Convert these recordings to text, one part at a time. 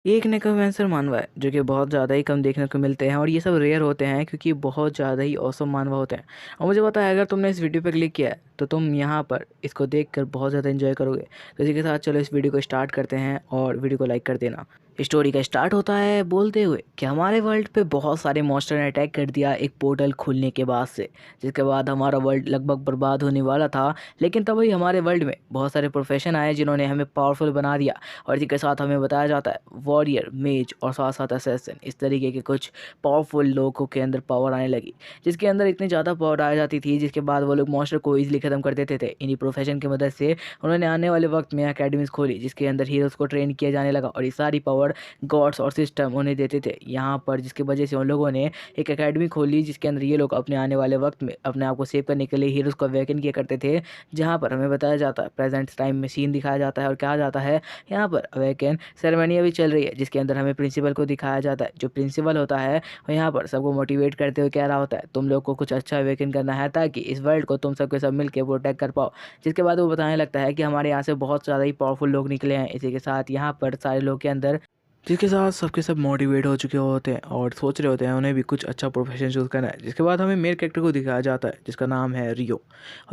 ये एक नेकोमैंसर मानवा है जो कि बहुत ज़्यादा ही कम देखने को मिलते हैं और ये सब रेयर होते हैं क्योंकि बहुत ज़्यादा ही औसम मानवा होते हैं। और मुझे पता है अगर तुमने इस वीडियो पे क्लिक किया है तो तुम यहाँ पर इसको देखकर बहुत ज़्यादा एंजॉय करोगे। तो इसी के साथ चलो इस वीडियो को स्टार्ट करते हैं और वीडियो को लाइक कर देना। स्टोरी का स्टार्ट होता है बोलते हुए कि हमारे वर्ल्ड पे बहुत सारे मॉन्स्टर ने अटैक कर दिया एक पोर्टल खुलने के बाद से, जिसके बाद हमारा वर्ल्ड लगभग बर्बाद होने वाला था। लेकिन तभी हमारे वर्ल्ड में बहुत सारे प्रोफेशन आए जिन्होंने हमें पावरफुल बना दिया। और इसी के साथ हमें बताया जाता है वॉरियर, मेज और साथ साथ असैसिन, इस तरीके के कुछ पावरफुल लोगों के अंदर पावर आने लगी, जिसके अंदर इतनी ज़्यादा पावर आ जाती थी जिसके बाद वो लोग मॉन्स्टर को ईजिली ख़त्म कर देते थे। इन्हीं प्रोफेशन की मदद से उन्होंने आने वाले वक्त में अकेडमीज खोली जिसके अंदर हीरोज़ को ट्रेन किया जाने लगा और ये सारी पावर गॉड्स और सिस्टम उन्हें देते थे यहाँ पर, जिसकी वजह से उन लोगों ने एक एकेडमी खोली जिसके अंदर ये लोग अपने आने वाले वक्त में अपने आप को सेव करने के लिए हीरोज़ को अवेकन किया करते थे। जहाँ पर हमें बताया जाता है प्रेजेंट टाइम में सीन दिखाया जाता है और कहा जाता है यहाँ पर अवेकन सेरेमनी अभी चल रही है जिसके अंदर हमें प्रिंसिपल को दिखाया जाता है। जो प्रिंसिपल होता है वो यहाँ पर सबको मोटिवेट करते हुए कह रहा होता है तुम लोग को कुछ अच्छा अवेकन करना है ताकि इस वर्ल्ड को तुम सबके सब मिलकर प्रोटेक्ट कर पाओ। जिसके बाद वो बताने लगता है कि हमारे यहाँ से बहुत ज़्यादा ही पावरफुल लोग निकले हैं। इसी के साथ यहाँ पर सारे लोग के अंदर, जिसके साथ सबके सब मोटिवेट हो चुके होते हैं और सोच रहे होते हैं उन्हें भी कुछ अच्छा प्रोफेशन चूज़ करना है। जिसके बाद हमें मेन कैरेक्टर को दिखाया जाता है जिसका नाम है रियो।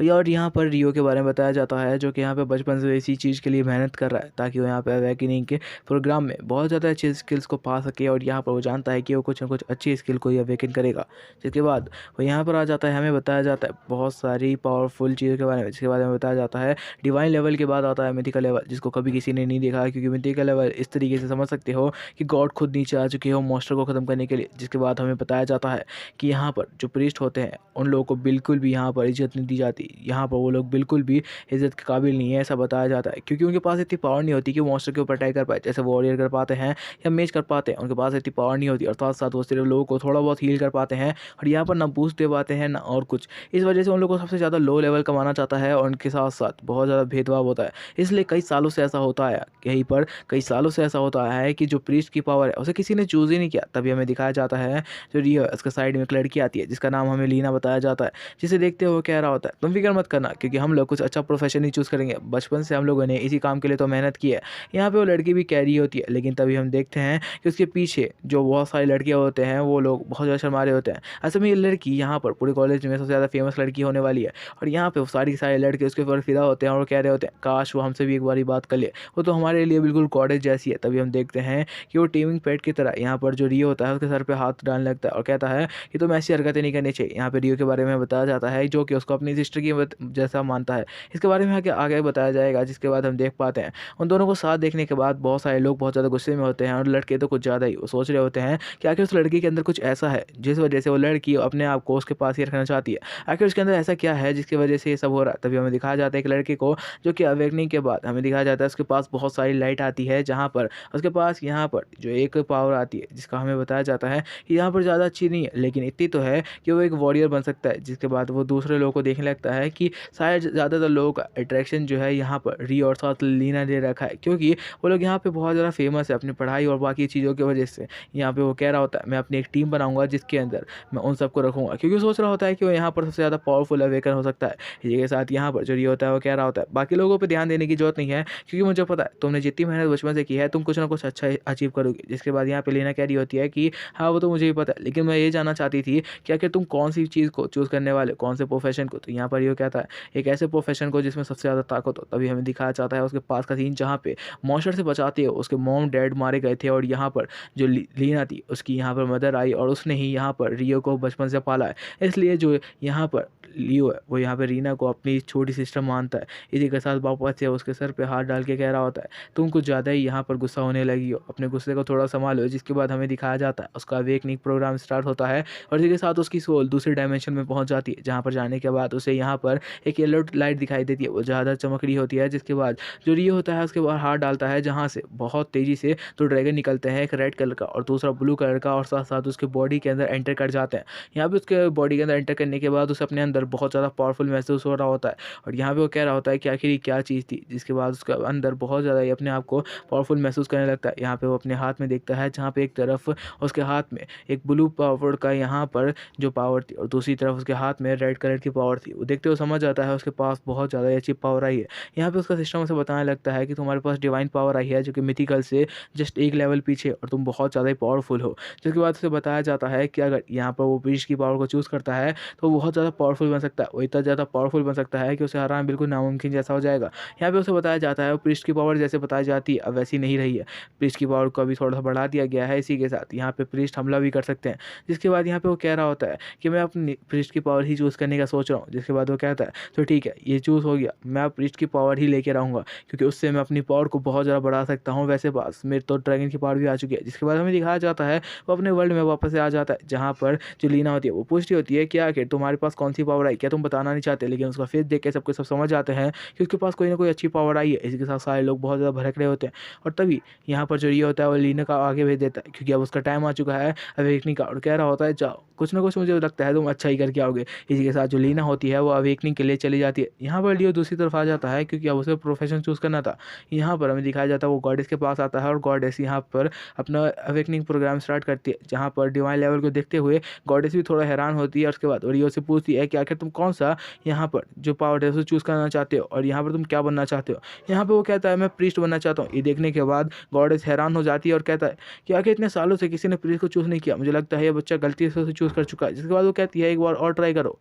और यहाँ पर रियो के बारे में बताया जाता है जो कि यहाँ पे बचपन से इसी चीज़ के लिए मेहनत कर रहा है ताकि वो यहाँ पे अवेकनिंग के प्रोग्राम में बहुत ज़्यादा अच्छी स्किल्स को पा सके। और यहाँ पर वो जानता है कि वो कुछ ना कुछ अच्छी स्किल को ही अवेकन करेगा। जिसके बाद वो यहाँ पर आ जाता है, हमें बताया जाता है बहुत सारी पावरफुल चीज़ों के बारे में। जिसके बाद हमें बताया जाता है डिवाइन लेवल के बाद आता है मिथिकल लेवल, जिसको कभी किसी ने नहीं देखा है क्योंकि मिथिकल लेवल इस तरीके से समझ सकते हो कि गॉड खुद नीचे आ चुके हो मॉन्स्टर को ख़त्म करने के लिए। जिसके बाद हमें बताया जाता है कि यहाँ पर जो प्रीस्ट होते हैं उन लोगों को बिल्कुल भी यहाँ पर इज़्ज़त नहीं दी जाती। यहाँ पर वो लोग बिल्कुल भी इज़्ज़त के काबिल नहीं है ऐसा बताया जाता है क्योंकि उनके पास इतनी पावर नहीं होती कि वो मॉन्स्टर के ऊपर अटैक कर पाए जैसे वॉरियर कर पाते हैं या मेज कर पाते हैं। उनके पास इतनी पावर नहीं होती और साथ साथ वो सिर्फ लोगों को थोड़ा बहुत हील कर पाते हैं और यहाँ पर ना बूस्ट दे पाते हैं ना और कुछ। इस वजह से उन लोगों को सबसे ज़्यादा लो लेवल का माना जाता है और उनके साथ साथ बहुत ज़्यादा भेदभाव होता है। इसलिए कई सालों से ऐसा होता है, यहीं पर कई सालों से ऐसा होता है कि जो प्रीस्ट की पावर है उसे किसी ने चूज़ ही नहीं किया। तभी हमें दिखाया जाता है जो रियो है उसके साइड में एक लड़की आती है जिसका नाम हमें लीना बताया जाता है, जिसे देखते हुए कह रहा होता है तुम फिक्र मत करना क्योंकि हम लोग कुछ अच्छा प्रोफेशन ही चूज़ करेंगे। बचपन से हम लोगों ने इसी काम के लिए तो मेहनत की है। यहाँ पे वो लड़की भी कह रही होती है लेकिन तभी हम देखते हैं कि उसके पीछे जो बहुत सारी लड़कियाँ होते हैं वो लोग बहुत ज़्यादा शर्मा रहे होते हैं। असल में ये लड़की यहाँ पर पूरे कॉलेज में सबसे ज़्यादा फेमस लड़की होने वाली है और यहाँ पे वो सारी के सारे लड़के उसके ऊपर फिदा होते हैं और कह रहे होते हैं काश वो हमसे भी एक बारी बात कर ले, वो तो हमारे लिए बिल्कुल गॉडेस जैसी है। तभी हम देखते हैं कि वो टीमिंग पेट की तरह यहाँ पर जो रियो होता है उसके सर पे हाथ डालने लगता है और कहता है कि तुम ऐसी हरकतें नहीं करनी चाहिए। यहाँ पे रियो के बारे में बताया जाता है जो कि उसको अपनी सिस्टर की जैसा मानता है। इसके बारे में आगे आगे बताया जाएगा। जिसके बाद हम देख पाते हैं उन दोनों को साथ देखने के बाद बहुत सारे लोग बहुत ज़्यादा गुस्से में होते हैं और लड़के तो कुछ ज़्यादा ही वो सोच रहे होते हैं कि आखिर उस लड़की के अंदर कुछ ऐसा है जिस वजह से वो लड़की अपने आप को उसके पास ही रखना चाहती है। आखिर उसके अंदर ऐसा क्या है जिसकी वजह से ये सब हो रहा है। तभी हमें दिखाया जाता है एक लड़के को जो कि अवेकनिंग के बाद हमें दिखाया जाता है उसके पास बहुत सारी लाइट आती है, जहाँ पर उसके पास यहाँ पर जो एक पावर आती है जिसका हमें बताया जाता है कि यहाँ पर ज़्यादा अच्छी नहीं है लेकिन इतनी तो है कि वो एक वॉरियर बन सकता है। जिसके बाद वो दूसरे लोगों को देखने लगता है कि शायद ज़्यादातर लोगों का अट्रैक्शन जो है यहाँ पर री और साथ लीना दे रखा है क्योंकि वो लोग यहाँ पे बहुत ज़्यादा फेमस है अपनी पढ़ाई और बाकी चीज़ों की वजह से। यहाँ पे वो कह रहा होता है मैं अपनी एक टीम बनाऊंगा जिसके अंदर मैं उन सबको रखूँगा क्योंकि सोच रहा होता है कि वो यहाँ पर सबसे ज़्यादा पावरफुल अवेकन हो सकता है। इसी के साथ यहाँ पर जो री होता है वो कह रहा होता है बाकी लोगों पर ध्यान देने की जरूरत नहीं है क्योंकि मुझे पता है तुमने जितनी मेहनत बचपन से की है तुम कुछ ना कुछ अच्छा अचीव करोगे। जिसके बाद यहाँ पे लेना कह रही होती है कि हाँ वो तो मुझे भी पता है लेकिन मैं ये जानना चाहती थी कि आखिर तुम कौन सी चीज़ को चूज़ करने वाले, कौन से प्रोफेशन को। तो यहाँ पर ये कहता है एक ऐसे प्रोफेशन को जिसमें सबसे ज़्यादा ताकत हो। तभी हमें दिखाया जाता है उसके पास का सीन जहाँ पे मॉन्स्टर से बचाते हो उसके मॉम डैड मारे गए थे और यहाँ पर जो लीना थी उसकी यहाँ पर मदर आई और उसने ही यहाँ पर रियो को बचपन से पाला है। इसलिए जो यहाँ पर लियो है वो यहाँ पे रीना को अपनी छोटी सिस्टर मानता है। इसी के साथ वापस से उसके सर पे हाथ डाल के कह रहा होता है तुम कुछ ज़्यादा ही यहाँ पर गुस्सा होने लगी हो, अपने गुस्से को थोड़ा संभालो। जिसके बाद हमें दिखाया जाता है उसका अवेकनिंग प्रोग्राम स्टार्ट होता है और इसी के साथ उसकी सोल दूसरे डायमेंशन में पहुँच जाती है, जहाँ पर जाने के बाद उसे यहाँ पर एक येलो लाइट दिखाई देती है, वो ज़्यादा चमक रही होती है। जिसके बाद जो रियो होता है उसके बाद हाथ डालता है जहाँ से बहुत तेज़ी से दो ड्रैगन निकलते हैं, एक रेड कलर का और दूसरा ब्लू कलर का, और साथ साथ उसके बॉडी के अंदर एंटर कर जाते हैं। यहाँ पे उसके बॉडी के अंदर एंटर करने के बाद उसे अपने अंदर बहुत ज़्यादा पावरफुल महसूस हो रहा होता है। और यहाँ पे वो कह रहा होता है कि आखिर ये क्या चीज़ थी, जिसके बाद उसके अंदर बहुत ज़्यादा ही अपने आप को पावरफुल महसूस करने लगता है। यहाँ पे वो अपने हाथ में देखता है, जहाँ पे एक तरफ उसके हाथ में एक ब्लू पावर का यहाँ पर जो पावर थी और दूसरी तरफ उसके हाथ में रेड कलर की पावर थी। वो देखते हुए समझ जाता है उसके पास बहुत ज़्यादा ही अच्छी पावर आई है। यहाँ पे उसका सिस्टम उसे बताने लगता है कि तुम्हारे पास डिवाइन पावर आई है, जो कि मिथिकल से जस्ट एक लेवल पीछे, और तुम बहुत ज़्यादा ही पावरफुल हो। जिसके बाद उसे बताया जाता है कि अगर यहाँ पर वो प्रीस्ट की पावर को चूज़ करता है तो वो बहुत ज़्यादा पावरफुल बन सकता है। वो इतना ज़्यादा पावरफुल बन सकता है कि उसे हराना बिल्कुल नामुमकिन जैसा हो जाएगा। यहाँ पे उसे बताया जाता है वो प्रीस्ट की पावर जैसे बताई जाती है अब वैसी नहीं रही है। प्रीस्ट की पावर को अभी थोड़ा सा बढ़ा दिया गया है। इसी के साथ यहाँ पे प्रीस्ट हमला भी कर सकते हैं। जिसके बाद यहाँ पे वो कह रहा होता है कि मैं अपनी प्रीस्ट की पावर ही चूज़ करने का सोच रहा हूँ। जिसके बाद वो कहता है तो ठीक है, ये चूज़ हो गया, मैं अब प्रीस्ट की पावर ही लेके रहूँगा, क्योंकि उससे मैं अपनी पावर को बहुत ज़्यादा बढ़ा सकता हूँ। वैसे पास मेरे तो ड्रैगन की पावर भी आ चुकी है। जिसके बाद हमें दिखाया जाता है वो अपने वर्ल्ड में वापस से आ जाता है, जहाँ पर जो लीना होती है वो पूछती होती है कि आखिर तुम्हारे पास कौन सी पावर आई, क्या तुम बताना नहीं चाहते। लेकिन उसका फेस देख के सबको सब समझ जाते हैं कि उसके पास कोई ना कोई अच्छी पावर आई है। इसी के साथ सारे लोग बहुत ज़्यादा भड़क रहे होते हैं। और तभी यहाँ पर जो ये होता है वो लीना का आगे भेज देता है, क्योंकि अब उसका टाइम आ चुका है अवेकनिंग का। और कह रहा होता है जाओ, कुछ ना कुछ मुझे लगता है तुम अच्छा ही करके आओगे। इसी के साथ जो लीना होती है वो अवेकनिंग के लिए चली जाती है। यहाँ पर लियो दूसरी तरफ आ जाता है, क्योंकि अब उसे प्रोफेशन चूज़ करना था। यहाँ पर हमें दिखाया जाता है वो गॉडेस के पास आता है, और गॉडेस यहाँ पर अपना अवेकनिंग प्रोग्राम स्टार्ट करती है, जहाँ पर डिवाइन लेवल को देखते हुए गॉडेस भी थोड़ा हैरान होती है। और उसके बाद लियो से पूछती है कि आखिर तुम कौन सा यहाँ पर जो पावर है उसे चूज़ करना चाहते हो, और यहाँ पर तुम क्या बनना चाहते हो। यहाँ पे वो कहता है मैं प्रीस्ट बनना चाहता हूँ। ये देखने के बाद गॉडेस हैरान हो जाती है और कहता है कि आखिर इतने सालों से किसी ने प्रीस्ट को चूज़ नहीं किया, मुझे लगता है ये बच्चा गलती से उसे चूज़ कर चुका है। जिसके बाद वो कहती है एक बार और ट्राई करो,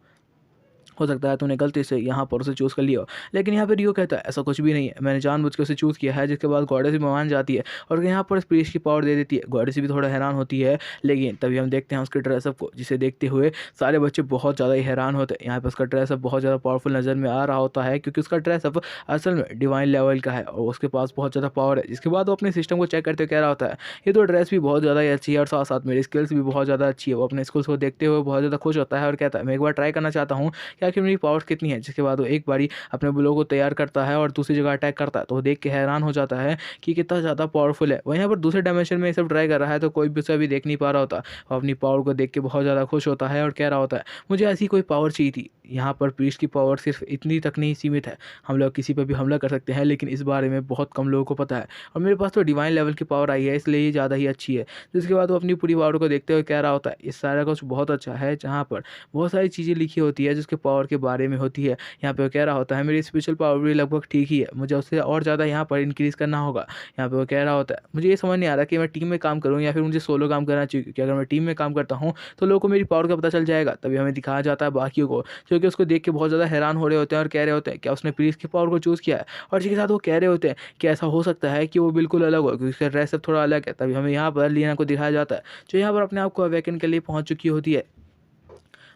हो सकता है तूने गलती से यहाँ पर उसे चूज़ कर लिया हो। लेकिन यहाँ पे रियो कहता है ऐसा कुछ भी नहीं है, मैंने जानबूझ के उसे चूज़ किया है। जिसके बाद गॉडेस भी मान जाती है और यहाँ पर प्रीस्ट की पावर दे देती है। गॉडेस भी थोड़ा हैरान होती है, लेकिन तभी हम देखते हैं उसके ड्रेसअप को, जिसे देखते हुए सारे बच्चे बहुत ज़्यादा ही हैरान होते हैं। यहाँ पर उसका ड्रेसअप बहुत ज़्यादा पावरफुल नज़र में आ रहा होता है, क्योंकि उसका ड्रेसअप असल में डिवाइन लेवल का है और उसके पास बहुत ज़्यादा पावर है। जिसके बाद वो अपने सिस्टम को चेक करते हुए कह रहा होता है ये तो ड्रेस भी बहुत ज़्यादा ही अच्छी है और साथ साथ मेरी स्किल्स भी बहुत ज़्यादा अच्छी है। वो अपने स्किल्स को देखते हुए बहुत ज़्यादा खुश होता है और कहता है मैं एक बार ट्राई करना चाहता हूँ कि आखिर मेरी पावर्स कितनी है। जिसके बाद वो एक बारी अपने ब्लो को तैयार करता है और दूसरी जगह अटैक करता है, तो वो देख के हैरान हो जाता है कि कितना ज़्यादा पावरफुल है। वहीं पर दूसरे डायमेंशन में ये सब ट्राई कर रहा है, तो कोई भी उसे अभी देख नहीं पा रहा होता। वो अपनी पावर को देख के बहुत ज़्यादा खुश होता है और कह रहा होता है मुझे ऐसी कोई पावर चाहिए थी। यहाँ पर प्रीस्ट की पावर सिर्फ इतनी तक नहीं सीमित है, हम लोग किसी पर भी हमला कर सकते हैं, लेकिन इस बारे में बहुत कम लोगों को पता है। और मेरे पास तो डिवाइन लेवल की पावर आई है, इसलिए ये ज़्यादा ही अच्छी है। जिसके बाद वो अपनी पूरी पावर को देखते हुए कह रहा होता है इस सारा कुछ बहुत अच्छा है, जहाँ पर बहुत सारी चीज़ें लिखी होती है जिसके पावर के बारे में होती है। यहाँ पे वो कह रहा होता है मेरी स्पेशल पावर भी लगभग ठीक ही है, मुझे उससे और ज़्यादा यहाँ पर इंक्रीज़ करना होगा। यहाँ पे वो कह रहा होता है मुझे ये समझ नहीं आ रहा कि मैं टीम में काम करूँ या फिर मुझे सोलो काम करना चाहिए, क्योंकि अगर मैं टीम में काम करता हूँ तो लोगों को मेरी पावर का पता चल जाएगा। तभी हमें दिखाया जाता है बाकियों को, जो कि उसको देख के बहुत ज़्यादा हैरान हो रहे होते हैं और कह रहे होते हैं क्या उसने प्रीस्ट की पावर को चूज़ किया है। और इसी के साथ वो कह रहे होते हैं कि ऐसा हो सकता है कि वो बिल्कुल अलग हो, क्योंकि उसका ड्रेस सब थोड़ा अलग है। तभी हमें यहाँ पर लीना को दिखाया जाता है, जो यहाँ पर अपने आप को अवेकन के लिए पहुँच चुकी होती है।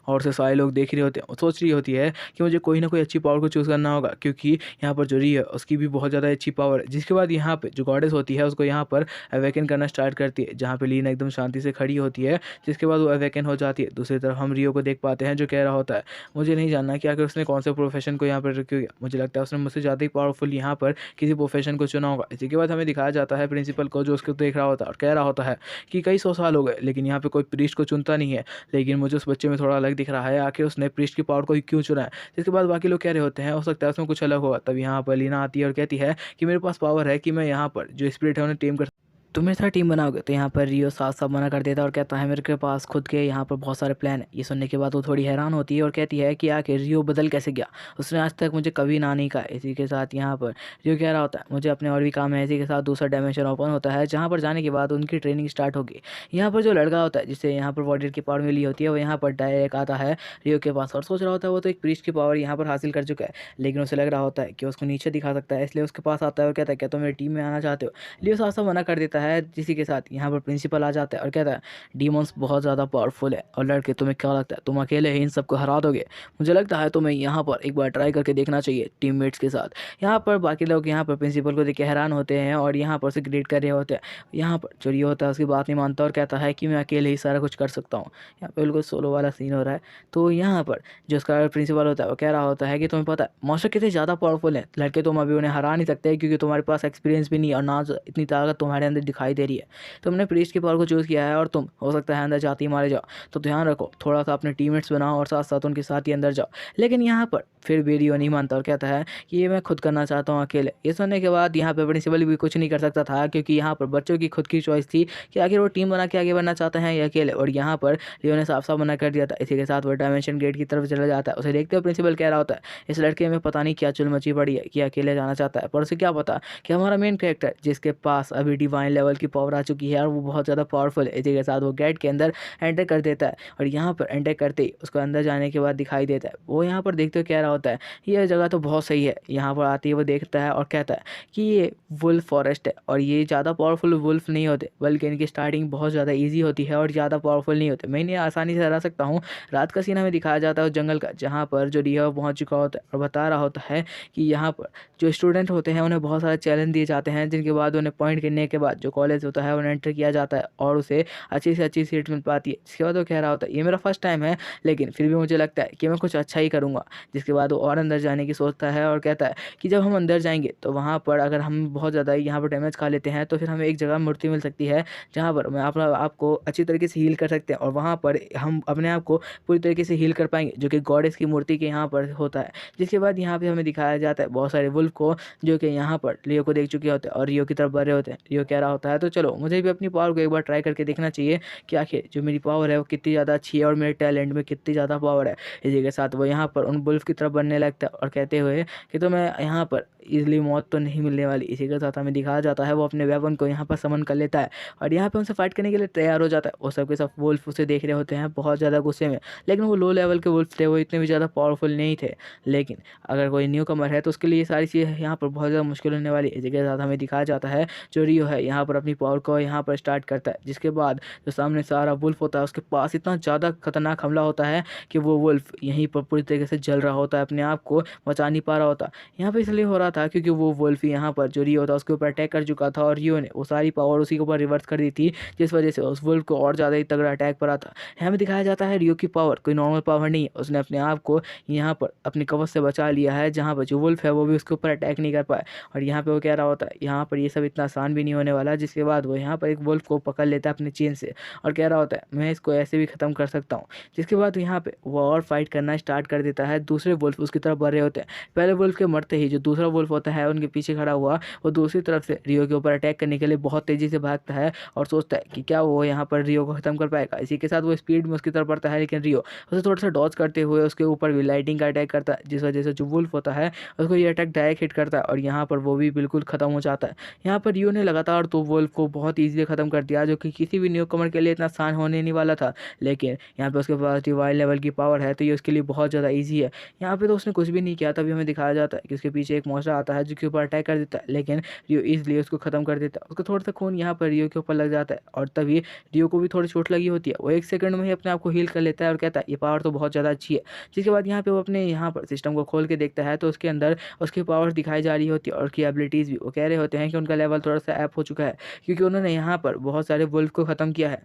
और से सारे लोग देख रहे होते हैं और सोच रही होती है कि मुझे कोई ना कोई अच्छी पावर को चूज़ करना होगा, क्योंकि यहाँ पर जो री है उसकी भी बहुत ज़्यादा अच्छी पावर है। जिसके बाद यहाँ पे जो गॉडेस होती है उसको यहाँ पर अवेकन करना स्टार्ट करती है, जहाँ पे लीना एकदम शांति से खड़ी होती है। जिसके बाद वो अवेकन हो जाती है। दूसरी तरफ हम रियो को देख पाते हैं, जो कह रहा होता है मुझे नहीं जानना कि आखिर उसने कौन से प्रोफेशन को यहाँ पर रखा, मुझे लगता है उसने मुझसे ज़्यादा ही पावरफुल यहाँ पर किसी प्रोफेशन को चुना होगा। इसी के बाद हमें दिखाया जाता है प्रिंसिपल को, जो उसको देख रहा होता है और कह रहा होता है कि कई 100 साल हो गए लेकिन यहाँ पे कोई प्रीस्ट को चुनता नहीं है, लेकिन मुझे उस बच्चे में थोड़ा अलग दिख रहा है, आखिर उसने प्रीस्ट की पावर को ही क्यों चुना है। जिसके बाद बाकी लोग कह रहे होते हैं हो सकता है उसमें कुछ अलग होगा। तब यहाँ पर लीना आती है और कहती है कि मेरे पास पावर है कि मैं यहाँ पर जो स्पिरिट है उन्हें टेम कर तुम मेरे साथ टीम बनाओगे। तो यहाँ पर रियो साफ साफ मना कर देता है और कहता है मेरे के पास खुद के यहाँ पर बहुत सारे प्लान है। ये सुनने के बाद वो थोड़ी हैरान होती है और कहती है कि आखिर रियो बदल कैसे गया, उसने आज तक मुझे कभी ना नहीं कहा। इसी के साथ यहाँ पर रियो कह रहा होता है मुझे अपने और भी काम है। इसी के साथ दूसरा डायमेंशन ओपन होता है, जहाँ पर जाने के बाद उनकी ट्रेनिंग स्टार्ट होगी। यहाँ पर जो लड़का होता है जिससे यहाँ पर वॉरियर की पावर मिली होती है, वो यहाँ पर डायरेक्ट आता है रियो के पास और सोच रहा होता है वो तो एक प्रीस्ट की पावर यहाँ पर हासिल कर चुका है, लेकिन उसे लग रहा होता है कि उसको नीचे दिखा सकता है, इसलिए उसके पास आता है और कहता है क्या तुम मेरी टीम में आना चाहते हो। लियो साफ साफ मना कर देता है। जिसी के साथ यहाँ पर प्रिंसिपल आ जाता है और कहता है डीमंस बहुत ज़्यादा पावरफुल है और लड़के तुम्हें क्या लगता है तुम अकेले ही इन सबको हरा दोगे, मुझे लगता है तुम्हें यहाँ पर एक बार ट्राई करके देखना चाहिए टीममेट्स के साथ। यहाँ पर बाकी लोग यहाँ पर प्रिंसिपल को देख के हैरान होते हैं और यहाँ पर से ग्रेड कर रहे होते हैं। यहाँ पर जो रियो होता है उसकी बात नहीं मानता और कहता है कि मैं अकेले ही सारा कुछ कर सकता हूँ। यहाँ पर बिल्कुल सोलो वाला सीन हो रहा है। तो यहाँ पर जो उसका प्रिंसिपल होता है वो कह रहा होता है कि तुम्हें पता है मॉन्स्टर कितने ज़्यादा पावरफुल है, लड़के तुम अभी उन्हें हरा नहीं सकते क्योंकि तुम्हारे पास एक्सपीरियंस भी नहीं और ना इतनी ताकत तुम्हारे अंदर दिखाई दे रही है। तुमने प्रीस्ट की पावर को चूज़ किया है और तुम हो सकता है अंदर जाते ही मारे जाओ, तो ध्यान रखो थोड़ा सा अपने टीममेट्स बनाओ और साथ साथ उनके साथ ही अंदर जाओ। लेकिन यहाँ पर फिर भी रियो नहीं मानता और कहता है कि ये मैं खुद करना चाहता हूँ अकेले। ये सुनने के बाद यहाँ पे प्रिंसिपल भी कुछ नहीं कर सकता था, क्योंकि यहाँ पर बच्चों की खुद की चॉइस थी कि आखिर वो टीम बना के आगे बढ़ना चाहते हैं या अकेले, और यहाँ पर लियो ने साफ साफ मना कर दिया था। इसी के साथ वो डायमेंशन गेट की तरफ चला जाता है। उसे देखते हुए प्रिंसिपल कह रहा होता है इस लड़के में पता नहीं क्या चुल मची पड़ी है कि अकेले जाना चाहता है, पर उसे क्या पता कि हमारा मेन कैरेक्टर जिसके पास अभी डिवाइन लेवल की पावर आ चुकी है और वो बहुत ज़्यादा पावरफुल है। इसी के साथ वो गेट के अंदर एंटर कर देता है और यहाँ पर एंटर करते ही उसको अंदर जाने के बाद दिखाई देता है। वो यहाँ पर देखते हुए कह रहा होता है ये जगह तो बहुत सही है। यहाँ पर आते ही वो देखता है और कहता है कि ये वुल्फ फॉरेस्ट है और ये ज़्यादा पावरफुल वुल्फ नहीं होते, बल्कि इनकी स्टार्टिंग बहुत ज़्यादा ईजी होती है और ज़्यादा पावरफुल नहीं होते। मैं इन्हें आसानी से हरा सकता हूँ। रात का सीन हमें दिखाया जाता है उस जंगल का, जहाँ पर जो रियो पहुँच चुका होता है और बता रहा होता है कि यहाँ पर जो स्टूडेंट होते हैं उन्हें बहुत सारे चैलेंज दिए जाते हैं, जिनके बाद उन्हें पॉइंट गिनने के बाद जो कॉलेज होता है उन्हें एंटर किया जाता है और उसे अच्छी से अच्छी सीट मिल पाती है। जिसके बाद वो कह रहा होता है ये मेरा फर्स्ट टाइम है, लेकिन फिर भी मुझे लगता है कि मैं कुछ अच्छा ही करूँगा। जिसके बाद वो और अंदर जाने की सोचता है और कहता है कि जब हम अंदर जाएंगे तो वहाँ पर अगर हम बहुत ज़्यादा यहाँ पर डैमेज खा लेते हैं तो फिर हमें एक जगह मूर्ति मिल सकती है जहाँ पर मैं अपना आपको अच्छी तरीके से हील कर सकते हैं और वहाँ पर हम अपने आप को पूरी तरीके से हील कर पाएंगे, जो कि गॉडेस की मूर्ति के यहाँ पर होता है। जिसके बाद यहाँ पे हमें दिखाया जाता है बहुत सारे वुल्फ को, जो कि यहाँ पर लियो को देख चुके होते हैं और रियो की तरफ बढ़ रहे होते हैं। रियो कह रहा होता है तो चलो मुझे भी अपनी पावर को एक बार ट्राई करके देखना चाहिए कि आखिर जो मेरी पावर है वो कितनी ज़्यादा अच्छी है और मेरे टैलेंट में कितनी ज़्यादा पावर है। इसी के साथ वो यहाँ पर उन वुल्फ की तरफ बढ़ने लगता है और कहते हुए कि तो मैं यहाँ पर इजीली मौत तो नहीं मिलने वाली। इसी के साथ हमें दिखाया जाता है वो अपने वेपन को यहाँ पर समन कर लेता है और यहाँ पे उनसे फाइट करने के लिए तैयार हो जाता है। वो सबके सब वुल्फ उसे देख रहे होते हैं बहुत ज़्यादा गुस्से में, लेकिन वो लो लेवल के वुल्फ थे, वो इतने भी ज़्यादा पावरफुल नहीं थे। लेकिन अगर कोई न्यू कमर है तो उसके लिए ये सारी चीज़ें यहाँ पर बहुत ज़्यादा मुश्किल होने वाली है। इसी के साथ हमें दिखाया जाता है जो रियो है यहाँ पर अपनी पावर को यहाँ पर स्टार्ट करता है, जिसके बाद जो सामने सारा वुल्फ होता है उसके पास इतना ज़्यादा खतरनाक हमला होता है कि वो वुल्फ यहीं पर पूरी तरीके से जल रहा होता है, अपने आप को बचा नहीं पा रहा होता। यहाँ पर इसलिए हो रहा था क्योंकि वो वुल्फ यहाँ पर जो रियो था उसके ऊपर अटैक कर चुका था और रियो ने वो सारी पावर उसी के ऊपर रिवर्स कर दी थी, जिस वजह से उस वुल्फ को और ज़्यादा ही तगड़ा अटैक पड़ा था। यहाँ में दिखाया जाता है रियो की पावर कोई नॉर्मल पावर नहीं है, उसने अपने आप को यहाँ पर अपने कवच से बचा लिया है, जहाँ पर जो वुल्फ है वो भी उसके ऊपर अटैक नहीं कर पाया। और यहाँ पे वो कह रहा होता है यहाँ पर ये सब इतना आसान भी नहीं होने वाला। जिसके बाद वो यहाँ पर एक वुल्फ को पकड़ लेता है अपने चेन से और कह रहा होता है मैं इसको ऐसे भी ख़त्म कर सकता हूँ। जिसके बाद यहाँ पे वो और फाइट करना स्टार्ट कर देता है। दूसरे वुल्फ उसकी तरफ बढ़ रहे होते हैं। पहले वुल्फ के मरते ही जो दूसरा वुल्फ होता है उनके पीछे खड़ा हुआ वो दूसरी तरफ से रियो के ऊपर अटैक करने के लिए बहुत तेज़ी से भागता है और सोचता है कि क्या वो यहाँ पर रियो को ख़त्म कर पाएगा। इसी के साथ वो स्पीड में उसकी तरफ बढ़ता है, लेकिन रियो उसे थोड़ा सा डॉज करते हुए उसके ऊपर भी लाइटिंग का अटैक करता है, जिस वजह से जो वुल्फ होता है उसको ये अटैक डायरेक्ट हिट करता है और यहाँ पर वो भी बिल्कुल ख़त्म हो जाता है। यहाँ पर रियो ने लगातार तो वुल्फ को बहुत ईजिली ख़त्म कर दिया, जो कि किसी भी न्यू कमर के लिए इतना आसान होने नहीं वाला था। लेकिन यहाँ पे उसके पास डिवाइन लेवल की पावर है तो ये उसके लिए बहुत ज़्यादा ईजी है। यहाँ पे तो उसने कुछ भी नहीं किया, तभी हमें दिखाया जाता है कि उसके पीछे एक मॉन्स्टर आता है जो के ऊपर अटैक कर देता है, लेकिन रियो ईजिली उसको ख़त्म कर देता है। उसको थोड़ा सा खून यहाँ पर रियो के ऊपर लग जाता है और तभी रियो को भी थोड़ी चोट लगी होती है। वो 1 सेकंड में ही अपने आप को हील कर लेता है और कहता है ये पावर तो बहुत ज़्यादा अच्छी है। जिसके बाद यहाँ पे वो अपने यहाँ पर सिस्टम को खोल के देखता है तो उसके अंदर उसकी पावर दिखाई जा रही होती है और उसकी एबिलिटीज़ भी। वो कह रहे होते हैं कि उनका लेवल थोड़ा सा ऐप हो चुका है क्योंकि उन्होंने यहाँ पर बहुत सारे वुल्फ को ख़त्म किया है।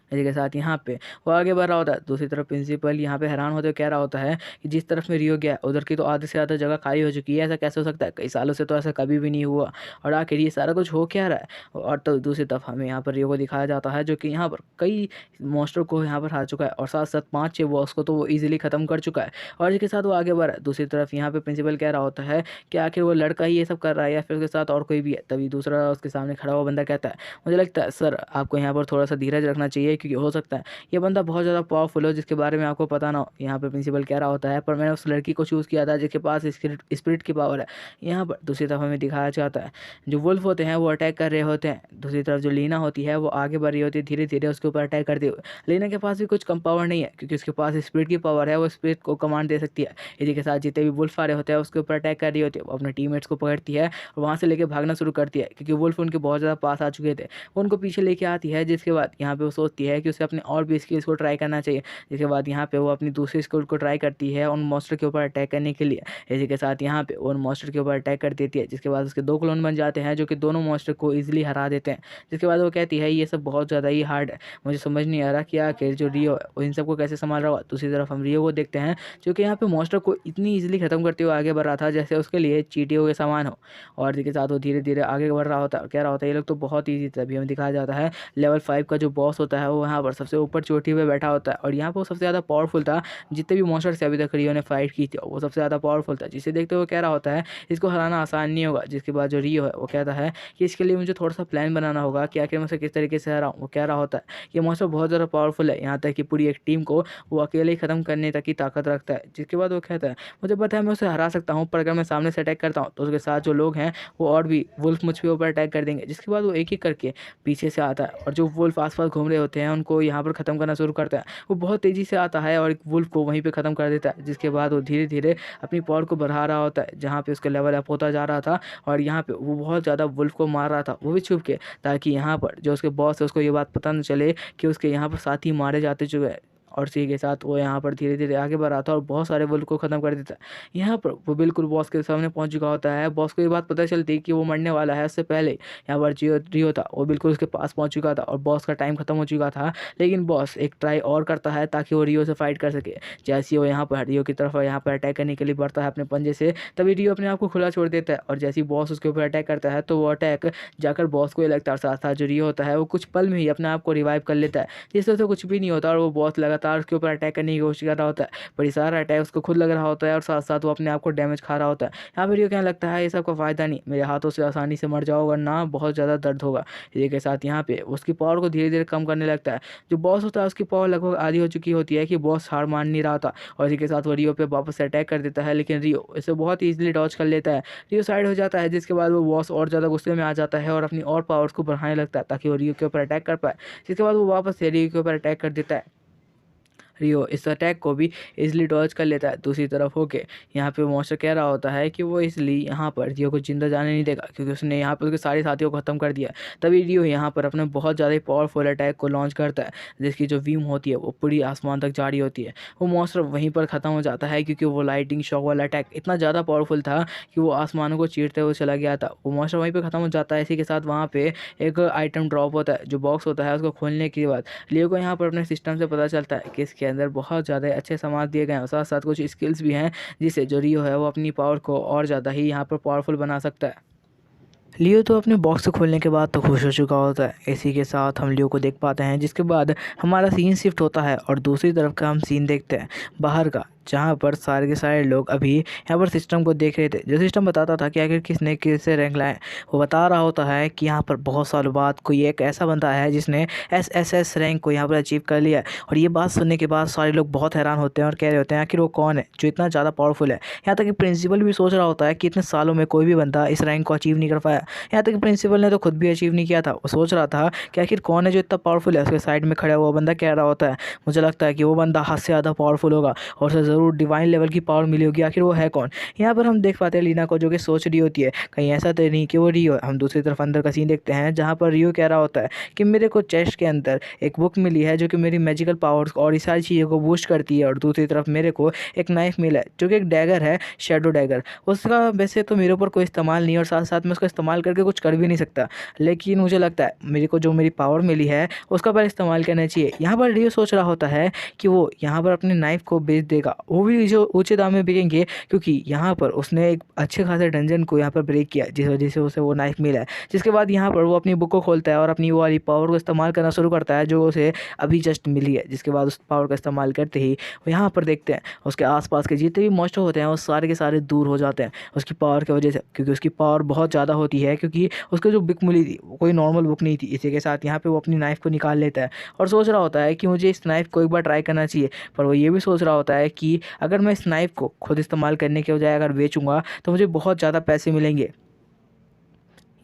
इसी के साथ यहाँ पे वो आगे बढ़ रहा होता है। दूसरी तरफ प्रिंसिपल यहाँ पे हैरान होते हुए कह रहा होता है कि जिस तरफ में रियो गया उधर की तो आधे से ज़्यादा जगह खाली हो चुकी है, ऐसा कैसे हो सकता है? कई सालों से तो ऐसा कभी भी नहीं हुआ और आखिर ये सारा कुछ हो क्या रहा है। और तो दूसरी तरफ हमें यहाँ पर रियो को दिखाया जाता है जो कि यहाँ पर कई मॉन्स्टर को यहाँ पर हार चुका है और साथ साथ 5-6 बॉस को तो वो ईजिली ख़त्म कर चुका है और इसके साथ वो आगे बढ़ रहा है। दूसरी तरफ यहाँ पे प्रिंसिपल कह रहा होता है कि आखिर वो लड़का ही ये सब कर रहा है या फिर उसके साथ और कोई भी है। तभी दूसरा उसके सामने खड़ा हुआ बंदा कहता है मुझे लगता है सर आपको यहाँ पर थोड़ा सा धीरज रखना चाहिए, क्योंकि हो सकता है ये बंदा बहुत ज़्यादा पावरफुल हो जिसके बारे में आपको पता ना हो। यहाँ पे प्रिंसिपल कह रहा होता है पर मैंने उस लड़की को चूज़ किया था जिसके पास स्पिरिट की पावर है। यहाँ पर दूसरी तरफ हमें दिखाया जाता है जो वुल्फ होते हैं वो अटैक कर रहे होते हैं। दूसरी तरफ जो लीना होती है वो आगे बढ़ रही होती है धीरे धीरे उसके ऊपर अटैक करते हुए। लीना के पास भी कुछ कम पावर नहीं है क्योंकि उसके पास स्पिरिट की पावर है, वो स्पिरिट को कमांड दे सकती है। इसी के साथ जितने भी वुल्फ आ रहे होते हैं उसके ऊपर अटैक कर रही होती है। वो अपने टीममेट्स को पकड़ती है और वहाँ से लेकर भागना शुरू करती है क्योंकि वुल्फ उनके बहुत ज़्यादा पास आ चुके थे। वो उनको पीछे लेके आती है, जिसके बाद यहाँ पे वो सोचती सोचती है कि उसे अपने और भी स्किल्स को ट्राई करना चाहिए। जिसके बाद यहाँ पे वो अपनी दूसरी स्किल को ट्राई करती है उन मॉन्स्टर के ऊपर अटैक करने के लिए। इसी के साथ यहाँ पे वो उन मॉन्स्टर के ऊपर अटैक कर देती है, जिसके बाद उसके 2 क्लोन बन जाते हैं जो कि दोनों मॉन्स्टर को ईजिली हरा देते हैं। जिसके बाद वो कहती है ये सब बहुत ज़्यादा ही हार्ड है, मुझे समझ नहीं आ रहा कि आखिर जो रियो है वो इन सबको कैसे संभाल रहा होगा। दूसरी तरफ हम रियो को देखते हैं जो कि यहाँ पे मॉन्स्टर को इतनी ईजिली ख़त्म करते हुए आगे बढ़ रहा था जैसे उसके लिए चींटियों के समान हो। और इसी के साथ वो धीरे धीरे आगे बढ़ रहा होता है और कह रहा होता है ये लोग तो बहुत ईजी था। अभी हमें दिखाया जाता है लेवल 5 का जो बॉस होता है वो यहाँ पर सबसे ऊपर चोटी पे बैठा होता है और यहाँ पर वो सबसे ज़्यादा पावरफुल था। जितने भी मॉन्स्टर से अभी तक रियो ने फाइट की थी वो सबसे ज़्यादा पावरफुल था, जिसे देखते हुए कह रहा होता है इसको हराना आसान नहीं होगा। जिसके बाद जो रियो है वो कहता है कि इसके लिए मुझे थोड़ा सा प्लान बनाना होगा कि आखिर मैं उसे किस तरीके से हराऊँ। वो कह रहा होता है ये मॉन्स्टर बहुत ज़्यादा पावरफुल है, यहाँ तक कि पूरी एक टीम को वो अकेले ही ख़त्म करने तक की ताकत रखता है। जिसके बाद वो कहता है मुझे पता है मैं उसे हरा सकता हूँ, पर अगर मैं सामने से अटैक करता हूँ तो उसके साथ जो लोग हैं वो और भी वुल्फ मुझ पे ऊपर अटैक कर देंगे। जिसके बाद वो एक एक करके पीछे से आता है और जो वुल्फ आसपास घूम रहे होते हैं उनको यहाँ पर ख़त्म करना शुरू करता है। वो बहुत तेज़ी से आता है और एक वुल्फ को वहीं पे ख़त्म कर देता है। जिसके बाद वो धीरे धीरे अपनी पावर को बढ़ा रहा होता है, जहाँ पे उसका लेवल अप होता जा रहा था और यहाँ पे वो बहुत ज़्यादा वुल्फ को मार रहा था, वो भी छुप के, ताकि यहाँ पर जो उसके बॉस है उसको ये बात पता न चले कि उसके यहाँ पर साथी मारे जाते चुके हैं। और इसी के साथ वो यहाँ पर धीरे धीरे आगे बढ़ रहा था और बहुत सारे वुल्फ को ख़त्म कर देता है। यहाँ पर वो बिल्कुल बॉस के सामने पहुँच चुका होता है। बॉस को ये बात पता चलती कि वो मरने वाला है, उससे पहले यहाँ पर जो रियो था वो बिल्कुल उसके पास पहुँच चुका था और बॉस का टाइम ख़त्म हो चुका था। लेकिन बॉस एक ट्राई और करता है ताकि वो रियो से फाइट कर सके। जैसे ही वो यहाँ पर रियो की तरफ यहाँ पर अटैक करने के लिए बढ़ता है अपने पंजे से, तभी रियो अपने आप को खुला छोड़ देता है और जैसे ही बॉस उसके ऊपर अटैक करता है तो वो अटैक जाकर बॉस को ये लगता है, साथ साथ जो रियो होता है वो कुछ पल में ही अपने आप को रिवाइव कर लेता है, जिससे उसे कुछ भी नहीं होता और वो बॉस लगातार उसके ऊपर अटैक करने की कोशिश कर रहा होता है। पर ये सारा अटैक उसको खुद लग रहा होता है और साथ साथ वो अपने आप को डैमेज खा रहा होता है। यहाँ पर रियो कहने लगता है ये सब का फ़ायदा नहीं, मेरे हाथों से आसानी से मर जाओ वरना बहुत ज़्यादा दर्द होगा। इसी के साथ यहाँ पे उसकी पावर को धीरे धीरे कम करने लगता है। जो बॉस होता है उसकी पावर लगभग आधी हो चुकी होती है कि बॉस हार मान नहीं रहा था और इसी के साथ वो रियो पे वापस से अटैक कर देता है, लेकिन रियो इसे बहुत ईजिली डॉज कर लेता है। रियो साइड हो जाता है, जिसके बाद वो बॉस और ज़्यादा गुस्से में आ जाता है और अपनी और पावर्स को बढ़ाने लगता है ताकि वो रियो के ऊपर अटैक कर पाए। जिसके बाद वो वापस से रियो के ऊपर अटैक कर देता है। रियो इस अटैक को भी इजीली डॉज कर लेता है। दूसरी तरफ होके यहाँ पे मॉन्स्टर कह रहा होता है कि वो इसलिए यहाँ पर रियो को जिंदा जाने नहीं देगा क्योंकि उसने यहाँ पर उसके सारे साथियों को ख़त्म कर दिया। तभी रियो यहाँ पर अपने बहुत ज़्यादा पावरफुल अटैक को लॉन्च करता है, जिसकी जो बीम होती है वो पूरी आसमान तक जा रही होती है। वो मॉन्स्टर वहीं पर ख़त्म हो जाता है क्योंकि वो लाइटिंग शॉक वाला अटैक इतना ज़्यादा पावरफुल था कि वो आसमानों को चीरते हुए चला गया था। वो मॉन्स्टर वहीं पर ख़त्म हो जाता है। इसी के साथ वहाँ पर एक आइटम ड्रॉप होता है, जो बॉक्स होता है उसको खोलने के बाद रियो को यहाँ पर अपने सिस्टम से पता चलता है कि इसके अंदर बहुत ज़्यादा अच्छे सामान दिए गए हैं और साथ साथ कुछ स्किल्स भी हैं जिससे जो रियो है वो अपनी पावर को और ज़्यादा ही यहाँ पर पावरफुल बना सकता है। लियो तो अपने बॉक्स को खोलने के बाद तो खुश हो चुका होता है। इसी के साथ हम लियो को देख पाते हैं, जिसके बाद हमारा सीन शिफ्ट होता है और दूसरी तरफ का हम सीन देखते हैं बाहर का, जहाँ पर सारे के सारे लोग अभी यहाँ पर सिस्टम को देख रहे थे। जो सिस्टम बताता था कि आखिर किसने किसे रैंक लाए, वो बता रहा होता है कि यहाँ पर बहुत सालों बाद कोई एक ऐसा बंदा है जिसने SSS रैंक को यहाँ पर अचीव कर लिया है। और ये बात सुनने के बाद सारे लोग बहुत हैरान होते हैं और कह रहे होते हैं आखिर वो कौन है जो इतना ज़्यादा पावरफुल है। यहाँ तक कि प्रिंसिपल भी सोच रहा होता है कि इतने सालों में कोई भी बंदा इस रैंक को अचीव नहीं कर पाया। यहाँ तक कि प्रिंसिपल ने तो खुद भी अचीव नहीं किया था। वो सोच रहा था कि आखिर कौन है जो इतना पावरफुल है। उसके साइड में खड़ा हुआ बंदा कह रहा होता है मुझे लगता है कि वो बंदा हद से ज़्यादा पावरफुल होगा और उसे ज़रूर डिवाइन लेवल की पावर मिली होगी। आखिर वो है कौन। यहाँ पर हम देख पाते हैं लीना को, जो कि सोच रही होती है कहीं ऐसा तो नहीं कि वो रियो है। हम दूसरी तरफ अंदर का सीन देखते हैं जहाँ पर रियो कह रहा होता है कि मेरे को चेस्ट के अंदर एक बुक मिली है जो कि मेरी मैजिकल पावर्स और ये सारी चीज़ों को बूस्ट करती है। और दूसरी तरफ मेरे को एक नाइफ मिला है जो कि एक डैगर है, शैडो डैगर। उसका वैसे तो मेरे ऊपर कोई इस्तेमाल नहीं है और साथ साथ में उसका इस्तेमाल करके कुछ कर भी नहीं सकता, लेकिन मुझे लगता है मेरे को जो मेरी पावर मिली है उसका पर इस्तेमाल करना चाहिए। यहाँ पर रियो सोच रहा होता है कि वो यहाँ पर अपने नाइफ को बेच देगा, वो भी जो ऊँचे दाम में बिकेंगे, क्योंकि यहाँ पर उसने एक अच्छे खासे डंजन को यहाँ पर ब्रेक किया जिस वजह से उसे वो नाइफ मिला है। जिसके बाद यहाँ पर वो अपनी बुक को खोलता है और अपनी वो वाली पावर को इस्तेमाल करना शुरू करता है जो उसे अभी जस्ट मिली है। जिसके बाद उस पावर का इस्तेमाल करते ही वो यहाँ पर देखते हैं उसके आसपास के जितने भी मॉन्स्टर होते हैं वो सारे के सारे दूर हो जाते हैं उसकी पावर की वजह से, क्योंकि उसकी पावर बहुत ज़्यादा होती है। क्योंकि उसको जो बुक मिली थी वो कोई नॉर्मल बुक नहीं थी। इसी के साथ यहाँ पे वो अपनी नाइफ को निकाल लेता है और सोच रहा होता है कि मुझे इस नाइफ को एक बार ट्राई करना चाहिए। पर वो ये भी सोच रहा होता है कि अगर मैं इस नाइफ को खुद इस्तेमाल करने के बजाय अगर बेचूंगा तो मुझे बहुत ज़्यादा पैसे मिलेंगे।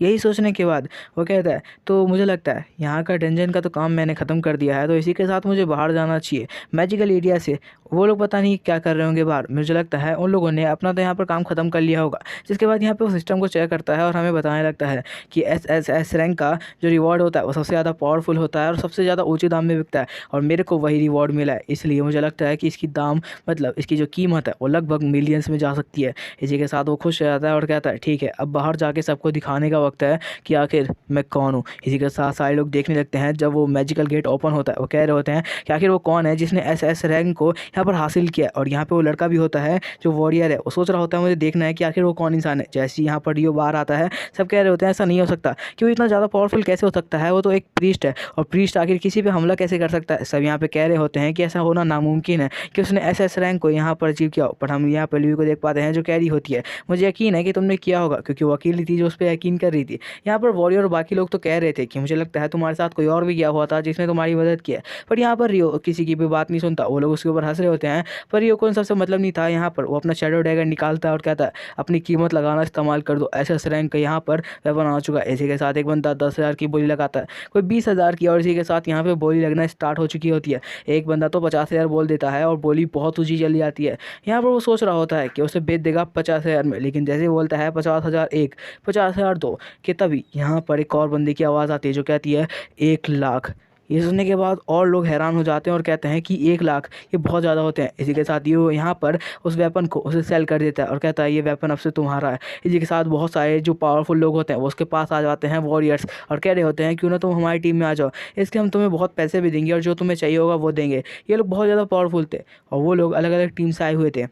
यही सोचने के बाद वो कहता है तो मुझे लगता है यहाँ का डंजन का तो काम मैंने ख़त्म कर दिया है, तो इसी के साथ मुझे बाहर जाना चाहिए मैजिकल एरिया से। वो लोग पता नहीं क्या कर रहे होंगे बाहर, मुझे लगता है उन लोगों ने अपना तो यहाँ पर काम ख़त्म कर लिया होगा। जिसके बाद यहाँ पे वो सिस्टम को चेक करता है और हमें बताने लगता है कि एस रैंक का जो रिवॉर्ड होता है वो सबसे ज़्यादा पावरफुल होता है और सबसे ज़्यादा ऊँचे दाम में बिकता है, और मेरे को वही रिवॉर्ड मिला है। इसलिए मुझे लगता है कि इसकी दाम मतलब इसकी जो कीमत है वो लगभग मिलियंस में जा सकती है। इसी के साथ वो खुश हो जाता है और कहता है ठीक है, अब बाहर जाके सबको दिखाने का वक्त है कि आखिर मैं कौन हूँ। इसी के साथ सारे लोग देखने लगते हैं जब वो मैजिकल गेट ओपन होता है। वो कह रहे होते हैं कि आखिर वो कौन है जिसने एस रैंक को यहाँ पर हासिल किया है। और यहाँ पे वो लड़का भी होता है जो वॉरियर है, वो सोच रहा होता है मुझे देखना है कि आखिर वो कौन इंसान है। जैसे ही यहाँ पर रियो बाहर आता है सब कह रहे होते हैं ऐसा नहीं हो सकता कि वो इतना ज़्यादा पावरफुल कैसे हो सकता है, वो तो एक प्रीस्ट है, और प्रीस्ट आखिर किसी पे हमला कैसे कर सकता है। सब यहाँ पे कह रहे होते हैं कि ऐसा होना नामुमकिन है कि उसने एस रैंक को यहाँ पर अचीव किया हो। पर हम यहाँ पर लियो को देख पाते हैं जो कैरी होती है, मुझे यकीन है कि तुमने किया होगा, क्योंकि वो अकेली थी जो उस पर यकीन कर रही थी। यहाँ पर वॉरियर और बाकी लोग तो कह रहे थे कि मुझे लगता है तुम्हारे साथ कोई और भी गया हुआ था जिसने तुम्हारी मदद की है। पर यहाँ पर रियो किसी की भी बात नहीं सुनता, वो लोग उसके ऊपर हंस रहे होते हैं। पर रियो को उन सबसे मतलब नहीं था। यहाँ पर वो अपना शैडो डैगर निकालता है और कहता है अपनी कीमत लगाना इस्तेमाल कर दो, एस रैंक का यहाँ पर वेपन आ चुका है। इसी के साथ एक बंदा 10,000 की बोली लगाता है, कोई 20,000 की, और इसी के साथ यहाँ पे बोली लगना स्टार्ट हो चुकी होती है। एक बंदा तो 50,000 बोल देता है और बोली बहुत ऊँची चली जाती है। यहाँ पर वो सोच रहा होता है कि उसे बेच देगा 50,000 में, लेकिन जैसे ही बोलता है 50,000 एक, 50,000 दो, कि तभी यहाँ पर एक और बंदे की आवाज़ आती है जो कहती है 1,00,000। ये सुनने के बाद और लोग हैरान हो जाते हैं और कहते हैं कि 1,00,000 ये बहुत ज़्यादा होते हैं। इसी के साथ ये यहाँ पर उस वेपन को उसे सेल कर देता है और कहता है ये वेपन अब से तुम्हारा है। इसी के साथ बहुत सारे जो पावरफुल लोग होते हैं वो उसके पास आ जाते हैं, वॉरियर्स, और कह रहे होते हैं क्यों ना तुम हमारी टीम में आ जाओ, इसके हम तुम्हें बहुत पैसे भी देंगे और जो तुम्हें चाहिए होगा वो देंगे। ये लोग बहुत ज़्यादा पावरफुल थे और वो लोग अलग अलग टीम से आए हुए थे।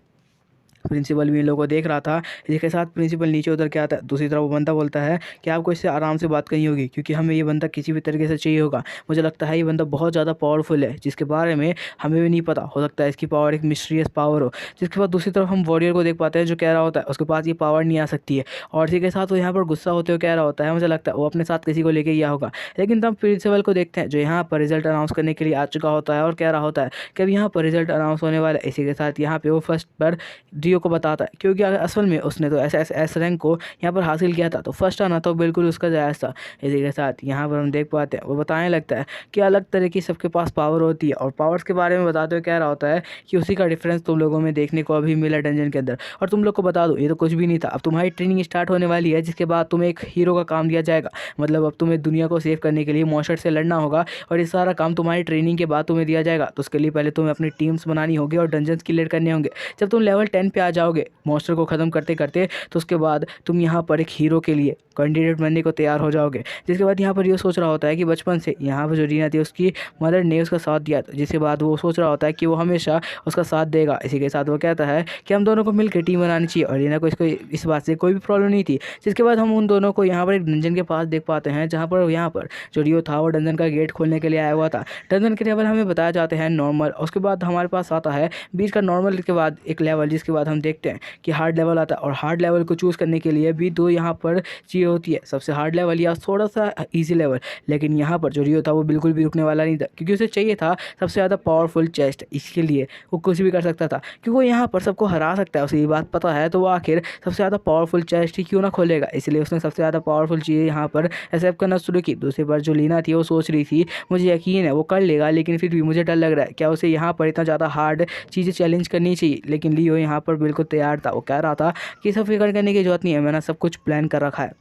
प्रिंसिपल भी इन लोगों को देख रहा था। इसके साथ प्रिंसिपल नीचे उतर के आता है। दूसरी तरफ वो बंदा बोलता है कि आपको इससे आराम से बात करनी होगी, क्योंकि हमें ये बंदा किसी भी तरीके से चाहिए होगा। मुझे लगता है ये बंदा बहुत ज़्यादा पावरफुल है जिसके बारे में हमें भी नहीं पता, हो सकता है इसकी पावर एक मिस्टीरियस पावर हो। जिसके बाद दूसरी तरफ हम वॉरियर को देख पाते हैं जो कह रहा होता है उसके पास ये पावर नहीं आ सकती है, और इसी के साथ वो यहाँ पर गुस्सा होते हुए कह रहा होता है मुझे लगता है वो अपने साथ किसी को लेके गया होगा। लेकिन तब प्रिंसिपल को देखते हैं जो यहाँ पर रिजल्ट अनाउंस करने के लिए आ चुका होता है और कह रहा होता है कि अब यहाँ पर रिजल्ट अनाउंस होने वाला है। इसी के साथ यहाँ पे वो फर्स्ट पर रियो को बताता है, क्योंकि असल में उसने तो एस रैंक को यहाँ पर हासिल किया था, तो फर्स्ट आना तो बिल्कुल उसका जायज़ था। इसी के साथ यहाँ पर हम देख पाते हैं वो बताने लगता है कि अलग तरह की सबके पास पावर होती है, और पावर्स के बारे में बताते हुए कह रहा होता है कि उसी का डिफरेंस तुम लोगों में देखने को अभी मिला डंजन के अंदर। और तुम लोग को बता दो ये तो कुछ भी नहीं था, अब तुम्हारी ट्रेनिंग स्टार्ट होने वाली है जिसके बाद तुम्हें एक हीरो का काम दिया जाएगा। मतलब अब तुम्हें दुनिया को सेव करने के लिए मॉन्स्टर से लड़ना होगा, और ये सारा काम तुम्हारी ट्रेनिंग के बाद तुम्हें दिया जाएगा। तो उसके लिए पहले तुम्हें अपनी टीम्स बनानी होगी और डंजन्स क्लियर करने होंगे। जब तुम लेवल 10 पे आ जाओगे मॉन्स्टर को ख़त्म करते करते, तो उसके बाद तुम यहाँ पर एक हीरो के लिए कैंडिडेट बनने को तैयार हो जाओगे। जिसके बाद यहाँ पर ये सोच रहा होता है कि बचपन से यहाँ पर जो रीना थी उसकी मदर ने उसका साथ दिया था, जिसके बाद वो सोच रहा होता है कि वो हमेशा उसका साथ देगा। इसी के साथ वो कहता है कि हम दोनों को मिलकर टीम बनानी चाहिए, और रीना को इसको इस बात से कोई भी प्रॉब्लम नहीं थी। जिसके बाद हम उन दोनों को यहाँ पर एक डंजन के पास देख पाते हैं, जहाँ पर यहाँ पर जो रियो था वो डंजन का गेट खोलने के लिए आया हुआ था। डंजन के लेवल हमें बताया जाते हैं नॉर्मल, उसके बाद हमारे पास आता है बीच का नॉर्मल के बाद एक लेवल, जिसके बाद हम देखते हैं कि हार्ड लेवल आता है। और हार्ड लेवल को चूज़ करने के लिए भी दो यहाँ पर चीज़ें होती है, सबसे हार्ड लेवल या थोड़ा सा इजी लेवल। लेकिन यहाँ पर जो रियो था वो बिल्कुल भी रुकने वाला नहीं था, क्योंकि उसे चाहिए था सबसे ज़्यादा पावरफुल चेस्ट। इसके लिए वो कुछ भी कर सकता था, क्योंकि वो यहाँ पर सबको हरा सकता है, उसे ये बात पता है। तो वो आखिर सबसे ज़्यादा पावरफुल चेस्ट ही क्यों ना खोलेगा, इसलिए उसने सबसे ज़्यादा पावरफुल चीज़ें यहाँ पर एक्सेप्ट करना शुरू की। दूसरी बार जो लीना थी वो सोच रही थी मुझे यकीन है वो कर लेगा, लेकिन फिर भी मुझे डर लग रहा है क्या उसे यहाँ पर इतना ज़्यादा हार्ड चीज़ें चैलेंज करनी चाहिए। लेकिन लियो यहाँ पर बिल्कुल तैयार था, वो कह रहा था कि सब फिक्र करने की जरूरत नहीं है, मैंने सब कुछ प्लान कर रखा है।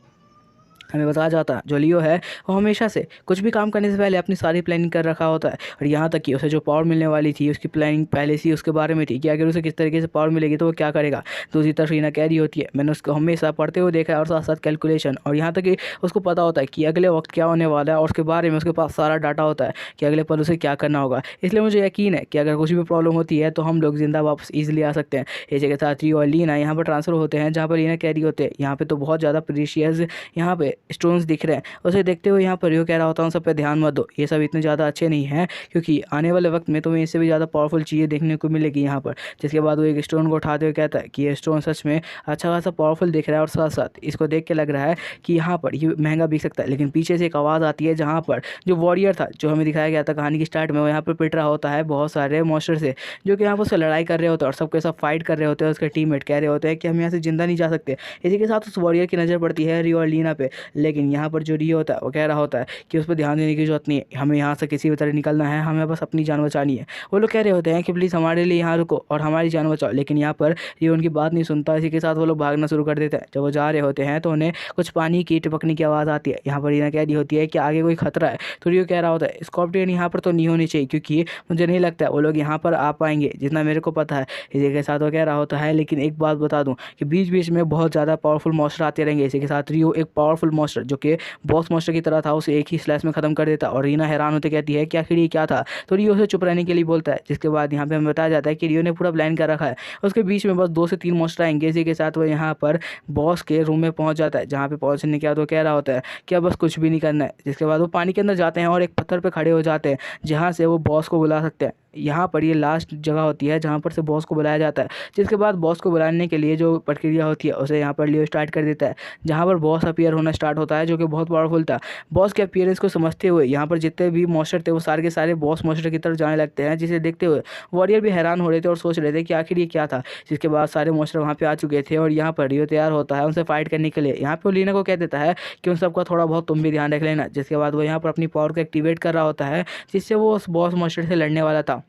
हमें बताया जाता है जो लियो है वो हमेशा से कुछ भी काम करने से पहले अपनी सारी प्लानिंग कर रखा होता है, और यहाँ तक कि उसे जो पावर मिलने वाली थी उसकी प्लानिंग पहले से ही उसके बारे में थी कि अगर उसे किस तरीके से पावर मिलेगी तो वो क्या करेगा। दूसरी तरफ रीना कह रही होती है मैंने उसको हमेशा पढ़ते हुए देखा है, और साथ साथ कैलकुलेशन, और यहाँ तक कि उसको पता होता है कि अगले वक्त क्या होने वाला है, और उसके बारे में उसके पास सारा डाटा होता है कि अगले पल उसे क्या करना होगा। इसलिए मुझे यकीन है कि अगर कुछ भी प्रॉब्लम होती है तो हम लोग जिंदा वापस ईजिली आ सकते हैं। इसी के साथ रियो और लीना यहाँ पर ट्रांसफर होते हैं, जहाँ पर लीना कह रही होते हैं यहाँ पर तो बहुत ज़्यादा प्रीशियस यहाँ पे स्टोन्स दिख रहे हैं। उसे देखते हुए यहाँ पर रियो कह रहा होता हूँ सब पे ध्यान मत दो, ये सब इतने ज़्यादा अच्छे नहीं हैं, क्योंकि आने वाले वक्त में तुम्हें इससे भी ज़्यादा पावरफुल चीज़ें देखने को मिलेगी यहाँ पर। जिसके बाद वो एक स्टोन को उठाते हुए कहता है कि ये स्टोन सच में अच्छा खासा पावरफुल दिख रहा है, और साथ साथ इसको देख के लग रहा है कि यहाँ पर ये महंगा बिक सकता है। लेकिन पीछे से एक आवाज़ आती है, जहाँ पर जो वॉरियर था जो हमें दिखाया गया था कहानी की स्टार्ट में, वो यहाँ पर पिट रहा होता है बहुत सारे मॉन्स्टर से, जो कि यहाँ पर उससे लड़ाई कर रहे होते हैं और सबके साथ फाइट कर रहे होते हैं। उसके टीममेट कह रहे होते हैं कि हम यहाँ से जिंदा नहीं जा सकते। इसी के साथ उस वॉरियर की नज़र पड़ती है रियो और लीना पे, लेकिन यहाँ पर जो रियो होता है वो कह रहा होता है कि उस पर ध्यान देने की जरूरत नहीं है, हमें यहाँ से किसी भी तरह निकलना है, हमें बस अपनी जान बचानी है। वो लोग कह रहे होते हैं कि प्लीज़ हमारे लिए यहाँ रुको और हमारी जान बचाओ, लेकिन यहाँ पर रियो उनकी बात नहीं सुनता। इसी के साथ वो लोग भागना शुरू कर देते हैं। जब वो जा रहे होते हैं तो उन्हें कुछ पानी की टपकने की आवाज़ आती है। यहाँ पर रीना कह रही होती है कि आगे कोई खतरा है, तो रियो कह रहा होता है स्कॉर्पियन यहाँ पर तो नहीं होनी चाहिए, क्योंकि मुझे नहीं लगता है वो लोग यहाँ पर आ पाएंगे, जितना मेरे को पता है। इसी के साथ वो कह रहा होता है लेकिन एक बात बता दूं कि बीच बीच में बहुत ज़्यादा पावरफुल मॉन्स्टर आते रहेंगे। इसी के साथ रियो एक पावरफुल मॉन्स्टर जो कि बॉस मॉन्स्टर की तरह था उसे एक ही स्लैश में खत्म कर देता, और रीना हैरान होते कहती है कि आखिर ये क्या था। तो रियो उसे चुप रहने के लिए बोलता है, जिसके बाद यहाँ पे हमें बताया जाता है कि रियो ने पूरा प्लान कर रखा है। उसके बीच में बस 2 से 3 मॉन्स्टर आएंगे। इसी के साथ वो यहाँ पर बॉस के रूम में पहुंच जाता है, जहाँ पे पहुंचने के बाद वो कह रहा होता है कि अब बस कुछ भी नहीं करना है। जिसके बाद वो पानी के अंदर जाते हैं और एक पत्थर पे खड़े हो जाते हैं, जहाँ से वो बॉस को बुला सकते हैं। यहाँ पर ये लास्ट जगह होती है जहाँ पर से बॉस को बुलाया जाता है। जिसके बाद बॉस को बुलाने के लिए जो प्रक्रिया होती है उसे यहाँ पर लियो स्टार्ट कर देता है, जहाँ पर बॉस अपीयर होना स्टार्ट होता है, जो कि बहुत पावरफुल था। बॉस के अपीयरेंस को समझते हुए यहाँ पर जितने भी मॉन्स्टर थे वो सारे के सारे बॉस मॉन्स्टर की तरफ जाने लगते हैं, जिसे देखते हुए वॉरियर भी हैरान हो रहे थे और सोच रहे थे कि आखिर ये क्या था। जिसके बाद सारे मॉन्स्टर वहाँ पे आ चुके थे और यहाँ पर रियो तैयार होता है उनसे फाइट करने के लिए। यहाँ पे वो लीना को कह देता है कि उन सबका थोड़ा बहुत तुम भी ध्यान रख लेना। जिसके बाद वो यहाँ पर अपनी पावर को एक्टिवेट कर रहा होता है, जिससे वो उस बॉस मॉन्स्टर से लड़ने वाला था।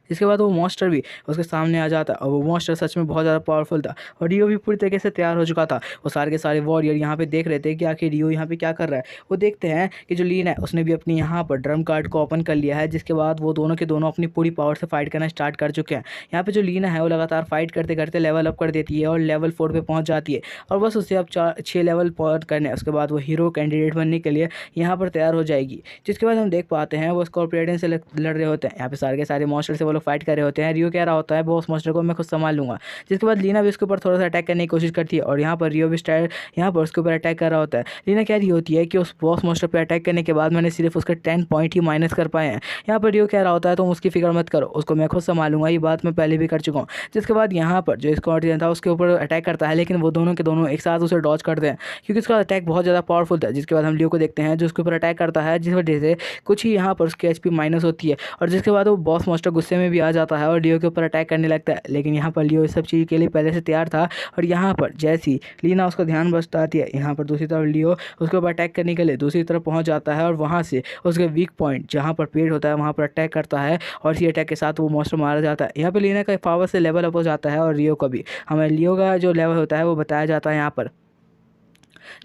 इसके बाद वो मॉन्स्टर भी उसके सामने आ जाता है और वो मॉन्स्टर सच में बहुत ज़्यादा पावरफुल था और रियो भी पूरी तरीके से तैयार हो चुका था। वो सारे के सारे वॉरियर यहाँ पे देख रहे थे कि आखिर रियो यहाँ पे क्या कर रहा है। वो देखते हैं कि जो लीन है उसने भी अपनी यहाँ पर ड्रम कार्ड को ओपन कर लिया है। जिसके बाद वो दोनों के दोनों अपनी पूरी पावर से फाइट करना स्टार्ट कर चुके हैं। यहाँ पे जो लीना है वो लगातार फाइट करते करते लेवल अप कर देती है और लेवल 4 पे पहुँच जाती है और बस उससे अब 6 लेवल पार करने उसके बाद वो हीरो कैंडिडेट बनने के लिए यहाँ पर तैयार हो जाएगी। जिसके बाद हम देख पाते हैं वो स्कॉर्पियन से लड़ रहे होते हैं। यहाँ पे सारे के सारे मॉन्स्टर से वो लोग फाइट कर रहे होते हैं। रियो कह रहा होता है बॉस मॉन्स्टर को मैं खुद संभाल लूंगा। जिसके बाद लीना भी उसके ऊपर थोड़ा सा अटैक करने की कोशिश करती है और यहाँ पर रियो भी यहाँ पर उसके ऊपर अटैक कर रहा होता है। लीना कह रही होती है कि उस बॉस मॉन्स्टर पर अटैक करने के बाद मैंने सिर्फ उसके 10 पॉइंट ही माइनस कर पाए हैं। यहाँ पर रियो कह रहा होता है तुम उसकी फिक्र मत करो, उसको मैं खुद संभालूंगा, ये बात मैं पहले भी कर चुका हूँ। जिसके बाद यहाँ पर जो स्कॉर्पियन था उसके ऊपर अटैक करता है, लेकिन वो दोनों के दोनों एक साथ उसे डॉज करते हैं क्योंकि उसका अटैक बहुत ज़्यादा पावरफुल था। जिसके बाद हम लियो को देखते हैं जो उसके ऊपर अटैक करता है, जिस वजह से कुछ ही यहाँ पर उसकी एचपी माइनस होती है और जिसके बाद वो बॉस मॉन्स्टर गुस्से में भी आ जाता है और लियो के ऊपर अटैक करने लगता है। लेकिन यहाँ पर लियो इस सब चीज़ के लिए पहले से तैयार था और यहाँ पर जैसी लीना उसका ध्यान बचाती है, यहाँ पर दूसरी तरफ लियो उसके ऊपर अटैक करने के लिए दूसरी तरफ पहुँच जाता है और वहाँ से उसके वीक पॉइंट जहाँ पर पेड़ होता है वहाँ पर अटैक करता है और इसी अटैक के साथ वो मॉन्स्टर मारा जाता है। यहाँ पर लीना का पावर से लेवल अप हो जाता है और लियो का भी। हमें लियो का जो लेवल होता है वो बताया जाता है यहाँ पर,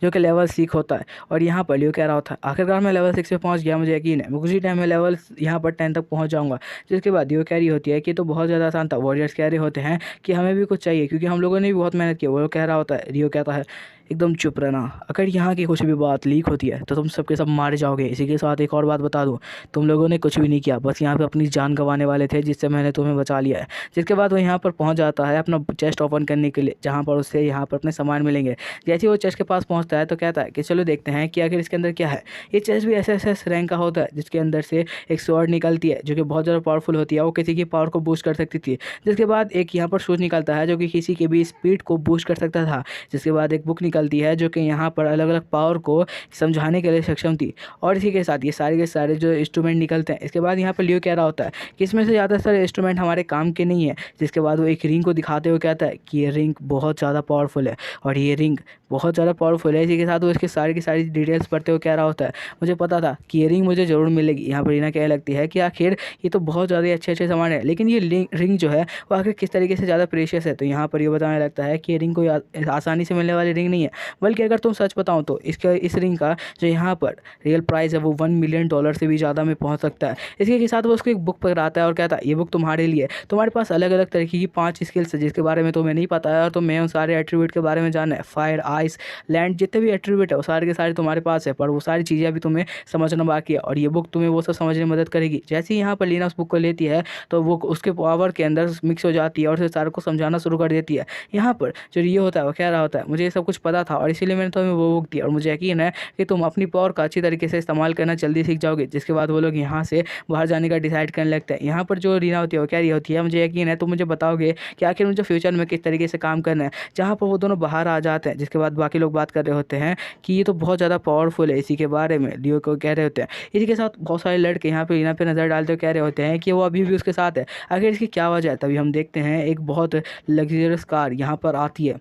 जो कि लेवल 6 होता है। और यहाँ पर लियो कह रहा होता है आखिरकार मैं लेवल 6 पे पहुँच गया, मुझे यकीन है मैं कुछ ही टाइम में लेवल यहाँ पर 10 तक पहुँच जाऊँगा। जिसके बाद लियो कह रही होती है कि तो बहुत ज़्यादा आसान था। वॉरियर्स कह रहे होते हैं कि हमें भी कुछ चाहिए क्योंकि हम लोगों ने भी बहुत मेहनत की। वो कह रहा होता है, लियो कहता है एकदम चुप रहना, अगर यहाँ की कुछ भी बात लीक होती है तो तुम सबके सब मारे जाओगे। इसी के साथ एक और बात बता दूँ, तुम लोगों ने कुछ भी नहीं किया, बस यहाँ पे अपनी जान गंवाने वाले थे, जिससे मैंने तुम्हें बचा लिया है। जिसके बाद वो यहाँ पर पहुँच जाता है अपना चेस्ट ओपन करने के लिए, जहाँ पर उससे यहाँ पर अपने सामान मिलेंगे। जैसे ही वो चेस्ट के पास पहुँचता है तो कहता है कि चलो देखते हैं कि आखिर इसके अंदर क्या है। ये चेस्ट भी एसएसएस रैंक का होता है, जिसके अंदर से एक स्वॉर्ड निकलती है जो कि बहुत ज़्यादा पावरफुल होती है, वो किसी की पावर को बूस्ट कर सकती थी। जिसके बाद एक यहाँ पर शूज निकलता है जो कि किसी के भी स्पीड को बूस्ट कर सकता था। जिसके बाद एक बुक निकलती है जो कि यहाँ पर अलग अलग पावर को समझाने के लिए सक्षम थी। और इसी के साथ ये सारे के सारे जो इंस्ट्रूमेंट निकलते हैं। इसके बाद यहाँ पर लियो कह रहा होता है कि इसमें से ज़्यादातर इंस्ट्रूमेंट हमारे काम के नहीं है। जिसके बाद वो एक रिंग को दिखाते हुए कहता है कि ये रिंग बहुत ज़्यादा पावरफुल है और ये रिंग बहुत ज़्यादा पावरफुल है। इसी के साथ वो इसके सारी की सारी डिटेल्स पढ़ते हुए कह रहा होता है मुझे पता था कि ये रिंग मुझे ज़रूर मिलेगी। यहाँ पर रीना कहने लगती है कि आखिर ये तो बहुत ज़्यादा अच्छे अच्छे सामान है, लेकिन ये रिंग जो है वो आखिर किस तरीके से ज़्यादा प्रेशियस है। तो यहाँ पर ये बताने लगता है कि ये रिंग कोई आसानी से मिलने वाली रिंग नहीं है, बल्कि अगर तुम सच बताऊँ तो इस रिंग का जो यहाँ पर रियल प्राइस है वो $1 मिलियन से भी ज़्यादा में पहुँच सकता है। इसी के साथ वो उसको एक बुक पकड़ाता है और कहता है ये बुक तुम्हारे लिए, तुम्हारे पास अलग अलग तरीके की 5 स्किल्स है जिसके बारे में तुम्हें नहीं पता है और तुम्हें उन सारे एट्रीब्यूट के बारे में जानना है। फायर, आइस, लैंड, जितने भी एट्रीब्यूट है वो सारे के सारे तुम्हारे पास है, पर वो सारी चीज़ें अभी तुम्हें समझना बाकी है और ये बुक तुम्हें वो सब समझने में मदद करेगी। जैसे ही यहाँ पर लीना उस बुक को लेती है तो वो उसके पावर के अंदर मिक्स हो जाती है और उसे सारे को समझाना शुरू कर देती है। यहाँ पर जो रियो होता है वो कह रहा होता है मुझे ये सब कुछ पता था और इसीलिए मैंने तुम्हें वो बुक दी और मुझे यकीन है कि तुम अपनी पावर का अच्छी तरीके से इस्तेमाल करना जल्दी सीख जाओगे। जिसके बाद वो लोग यहाँ से बाहर जाने का डिसाइड करने लगते हैं। यहाँ पर जो रीना होती है वो कह रही होती है मुझे यकीन है तुम मुझे बताओगे कि आखिर मुझे फ्यूचर में किस तरीके से काम करना है। जहाँ पर वो दोनों बाहर आ जाते हैं, जिसके बाद बाकी लोग बात कर रहे होते हैं कि ये तो बहुत ज़्यादा पावरफुल है, इसी के बारे में लियो को कह रहे होते हैं। इसी के साथ बहुत सारे लड़के यहाँ पे रीना पे नज़र डालते हुए कह रहे होते हैं कि वो अभी भी उसके साथ है, आखिर इसकी क्या वजह है। तभी हम देखते हैं एक बहुत लग्जरियस कार यहाँ पर आती है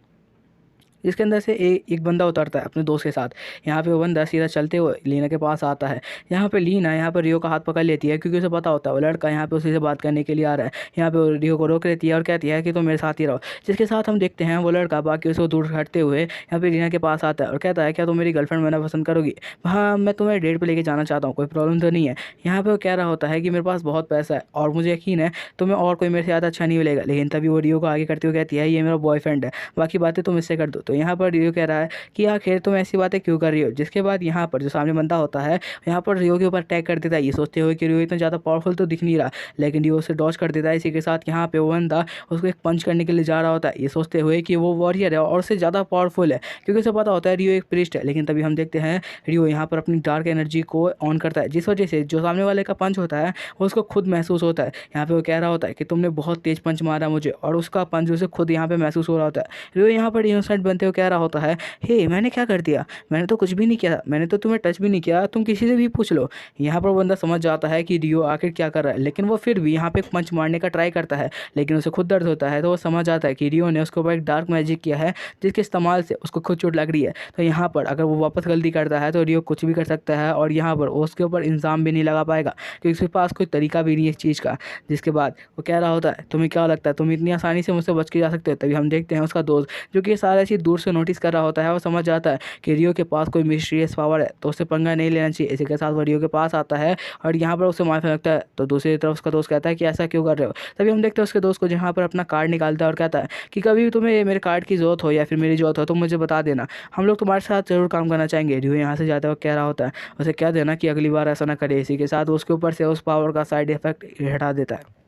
जिसके अंदर से एक बंदा उतरता है अपने दोस्त के साथ। यहाँ पे वो बंदा सीधा चलते हुए लीना के पास आता है। यहाँ पे लीना यहाँ पर रियो का हाथ पकड़ लेती है, क्योंकि उसे पता होता है वो लड़का यहाँ पे उसी से बात करने के लिए आ रहा है। यहाँ पे वो रियो को रोक लेती है और कहती है कि तुम मेरे साथ ही रहो। जिसके साथ हम देखते हैं वो लड़का बाकी उसको दूर हटते हुए यहाँ पे लीना के पास आता है और कहता है क्या तुम मेरी गर्लफ्रेंड बनना पसंद करोगी? हाँ, मैं तुम्हें डेट पे लेके जाना चाहता हूँ, कोई प्रॉब्लम तो नहीं है। यहाँ पे वो कह रहा होता है कि मेरे पास बहुत पैसा है और मुझे यकीन है तुम्हें और कोई मेरे से ज़्यादा अच्छा नहीं मिलेगा। लेकिन तभी वो रियो को आगे करते हुए कहती है ये मेरा बॉयफ्रेंड है, बाकी बातें तुम इससे कर दो। तो यहाँ पर रियो कह रहा है कि आखिर तुम ऐसी बातें क्यों कर रही हो? जिसके बाद यहाँ पर जो सामने बंदा होता है यहाँ पर रियो के ऊपर अटैक कर देता है, ये सोचते हुए कि रियो इतना ज़्यादा पावरफुल तो दिख नहीं रहा। लेकिन रियो उसे डॉज कर देता है। इसी के साथ यहाँ पे वो बंदा उसको एक पंच करने के लिए जा रहा होता है, ये सोचते हुए कि वो वॉरियर है और उससे ज़्यादा पावरफुल है, क्योंकि उसे पता होता है रियो एक प्रीस्ट है। लेकिन तभी हम देखते हैं रियो यहाँ पर अपनी डार्क एनर्जी को ऑन करता है, जिस वजह से जो सामने वाले का पंच होता है वो उसको खुद महसूस होता है। यहाँ पे वो कह रहा होता है कि तुमने बहुत तेज पंच मारा मुझे, और उसका पंच उसे खुद यहाँ पे महसूस हो रहा होता है। रियो यहाँ पर इनोसेंट बनते हुए कह रहा होता है हे मैंने क्या कर दिया? मैंने तो कुछ भी नहीं किया, मैंने तो तुम्हें टच भी नहीं किया, तुम किसी से भी पूछ लो। यहाँ पर बंदा समझ जाता है कि रियो आखिर क्या कर रहा है, लेकिन वो फिर भी यहाँ पे पंच मारने का ट्राई करता है, लेकिन उसे खुद दर्द होता है। तो वो समझ आता है कि रियो ने उसके ऊपर एक डार्क मैजिक किया है, जिसके इस्तेमाल से उसको खुद चोट लग रही है। तो यहाँ पर अगर वो वापस गलती करता है तो रियो कुछ भी कर सकता है, और यहाँ पर उसके ऊपर इल्ज़ाम भी नहीं लगा पाएगा, क्योंकि उसके पास कोई तरीका भी नहीं है इस चीज़ का। जिसके बाद वो कह रहा होता है तुम्हें क्या लगता है तुम इतनी आसानी से मुझसे बच के जा सकते हो? तभी हम देखते हैं उसका दोस्त जो कि सारा चीज़ दूर से नोटिस कर रहा होता है, वो समझ जाता है कि रियो के पास कोई मिस्टीरियस पावर है, तो उससे पंगा नहीं लेना चाहिए। इसी के साथ वो रियो के पास आता है और यहाँ पर उसे मारने लगता है। तो दूसरी तरफ उसका दोस्त कहता है कि ऐसा क्यों कर रहे हो? तभी हम देखते हैं उसके दोस्त को जहाँ पर अपना कार्ड निकालता है और कहता है कि कभी भी तुम्हें मेरे कार्ड की ज़रूरत हो या फिर मेरी ज़रूरत हो तो मुझे बता देना, हम लोग तुम्हारे साथ ज़रूर काम करना चाहेंगे। रियो यहाँ से जाता है और कह रहा होता है उसे कह देना कि अगली बार ऐसा ना करे। इसी के साथ उसके ऊपर से उस पावर का साइड इफेक्ट हटा देता है।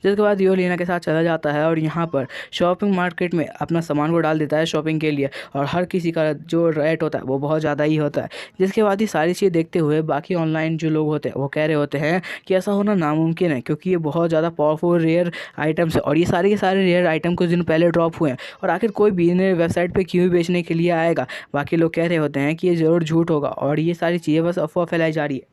जिसके बाद रियो लीना के साथ चला जाता है और यहाँ पर शॉपिंग मार्केट में अपना सामान को डाल देता है शॉपिंग के लिए, और हर किसी का जो रेट होता है वो बहुत ज़्यादा ही होता है। जिसके बाद ये सारी चीज़ देखते हुए बाकी ऑनलाइन जो लोग होते हैं वो कह रहे होते हैं कि ऐसा होना नामुमकिन है, क्योंकि ये बहुत ज़्यादा पावरफुल रेयर आइटम्स है और ये सारे के सारे रेयर आइटम कुछ दिन पहले ड्रॉप हुए हैं, और आखिर कोई भी इन्हें वेबसाइट पर क्यों बेचने के लिए आएगा। बाकी लोग कह रहे होते हैं कि ये ज़रूर झूठ होगा और ये सारी चीज़ें बस अफवाह फैलाई जा रही है।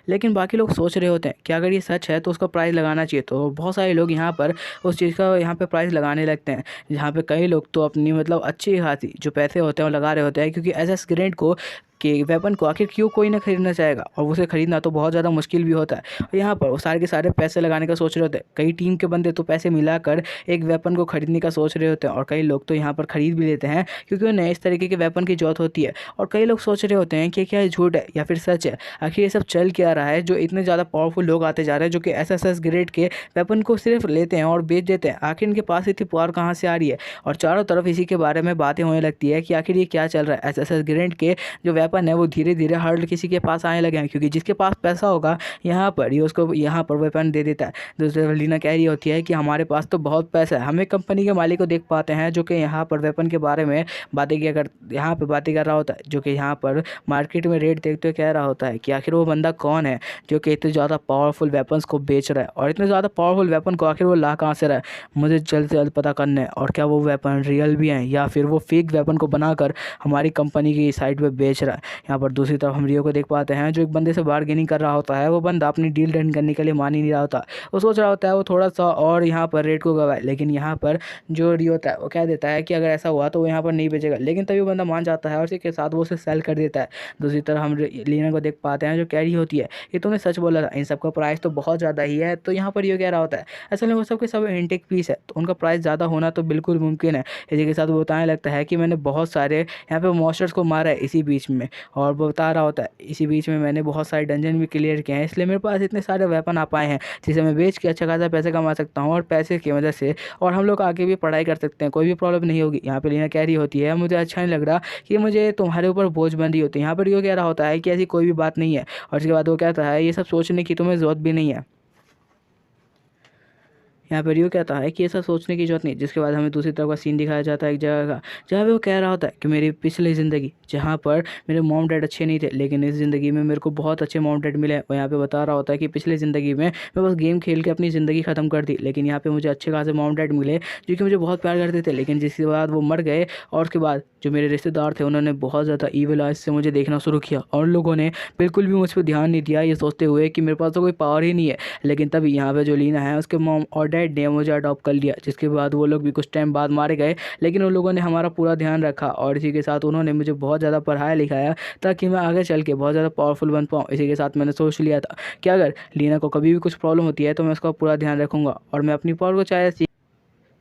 लेकिन बाकी लोग सोच रहे होते हैं कि अगर ये सच है तो उसका प्राइस लगाना चाहिए। तो बहुत सारे लोग यहाँ पर उस चीज़ का यहाँ पे प्राइस लगाने लगते हैं, जहाँ पे कई लोग तो अपनी मतलब अच्छी खासी जो पैसे होते हैं वो लगा रहे होते हैं, क्योंकि एसएस ग्रेड को कि वेपन को आखिर क्यों कोई ना खरीदना चाहेगा, और उसे खरीदना तो बहुत ज़्यादा मुश्किल भी होता है। और यहाँ पर वो सारे के सारे पैसे लगाने का सोच रहे होते हैं। कई टीम के बंदे तो पैसे मिलाकर एक वेपन को खरीदने का सोच रहे होते हैं, और कई लोग तो यहाँ पर खरीद भी लेते हैं क्योंकि उन्हें इस तरीके के वेपन की जरूरत होती है। और कई लोग सोच रहे होते हैं कि क्या ये झूठ है या फिर सच है, आखिर ये सब चल क्या रहा है जो इतने ज़्यादा पावरफुल लोग आते जा रहे हैं जो कि एसएस ग्रेड के वेपन को सिर्फ लेते हैं और बेच देते हैं। आखिर इनके पास इतनी पावर कहाँ से आ रही है? और चारों तरफ इसी के बारे में बातें होने लगती है कि आखिर ये क्या चल रहा है। एसएस ग्रेड के जो वेपन है वो धीरे धीरे हर किसी के पास आने लगे हैं, क्योंकि जिसके पास पैसा होगा यहाँ पर ये उसको यहाँ पर वेपन दे देता है। दूसरी तरफ लीना कह रही होती है कि हमारे पास तो बहुत पैसा है, हमें कंपनी के मालिक को देख पाते हैं जो कि यहाँ पर वेपन के बारे में बातें किया कर यहाँ पर बातें कर रहा होता है, जो कि यहाँ पर मार्केट में रेट देखते हुए कह रहा होता है कि आखिर वो बंदा कौन है जो कि इतने ज़्यादा पावरफुल वेपन्स को बेच रहा है, और इतने ज़्यादा पावरफुल वेपन को आखिर वो ला कहाँ से रहा है। मुझे जल्द से जल्द पता करना है, और क्या वो वेपन रियल भी हैं या फिर वो फेक वेपन को बनाकर हमारी कंपनी की साइट पे बेच रहा है। यहाँ पर दूसरी तरफ हम रियो को देख पाते हैं जो एक बंदे से बार्गेनिंग कर रहा होता है। वो बंदा अपनी डील डन करने के लिए मान ही नहीं रहा होता, वो सोच रहा होता है वो थोड़ा सा और यहाँ पर रेट को गवाए, लेकिन यहाँ पर जो रियो होता है वो कह देता है कि अगर ऐसा हुआ तो वो यहाँ पर नहीं बेचेगा। लेकिन तभी वो बंदा मान जाता है और इसी के साथ वो उसे सेल कर देता है। दूसरी तरफ हम लीना को देख पाते हैं जो कह रही होती है ये तुमने सच बोला था, इन सब का प्राइस तो बहुत ज़्यादा ही है। तो यहाँ पर ये कह रहा होता है असल में वो सब के सब इंटेक पीस है, तो उनका प्राइस ज़्यादा होना तो बिल्कुल मुमकिन है। इसी के साथ वो बताने लगता है कि मैंने बहुत सारे यहाँ पे मॉन्स्टर्स को मारा है इसी बीच में, और वो बता रहा होता है इसी बीच में मैंने बहुत सारे डंजन भी क्लियर किए हैं, इसलिए मेरे पास इतने सारे वेपन आ पाए हैं जिसे मैं बेच के अच्छा खासा पैसे कमा सकता हूँ, और पैसे की वजह से और हम लोग आगे भी पढ़ाई कर सकते हैं, कोई भी प्रॉब्लम नहीं होगी। यहाँ पे लीना कह रही होती है मुझे अच्छा नहीं लग रहा कि मुझे तुम्हारे ऊपर बोझ बन रही होती है। यहाँ पर ये कह रहा होता है कि ऐसी कोई भी बात नहीं है, और उसके बाद वो कहता है ये सब सोचने की तुम्हें ज़रूरत भी नहीं है। यहाँ पर यूँ कहता है कि ऐसा सोचने की जरूरत नहीं। जिसके बाद हमें दूसरी तरफ का सीन दिखाया जाता है एक जगह का, जहाँ पे वो कह रहा होता है कि मेरी पिछली ज़िंदगी जहाँ पर मेरे मॉम डैड अच्छे नहीं थे, लेकिन इस ज़िंदगी में मेरे को बहुत अच्छे मॉम डैड मिले। वो यहाँ पे बता रहा होता है कि पिछली ज़िंदगी में मैं बस गेम खेल के अपनी ज़िंदगी ख़त्म कर दी, लेकिन यहाँ पर मुझे अच्छे खासे मॉम डैड मिले जो कि मुझे बहुत प्यार करते थे। लेकिन जिसके बाद वो मर गए, और उसके बाद जो मेरे रिश्तेदार थे उन्होंने बहुत ज़्यादा ईविल आइज से मुझे देखना शुरू किया, और लोगों ने बिल्कुल भी मुझ पर ध्यान नहीं दिया, ये सोचते हुए कि मेरे पास तो कोई पावर ही नहीं है। लेकिन तभी यहाँ पे जो लीना है उसके मॉम और डैड ने मुझे अडॉप्ट कर लिया, जिसके बाद वो लोग भी कुछ टाइम बाद मारे गए, लेकिन उन लोगों ने हमारा पूरा ध्यान रखा और इसी के साथ उन्होंने मुझे बहुत ज़्यादा पढ़ाया लिखाया ताकि मैं आगे चल के बहुत ज़्यादा पावरफुल बन पाऊँ। इसी के साथ मैंने सोच लिया था कि अगर लीना को कभी भी कुछ प्रॉब्लम होती है तो मैं उसका पूरा ध्यान रखूँगा और मैं अपनी पावर को चाहे।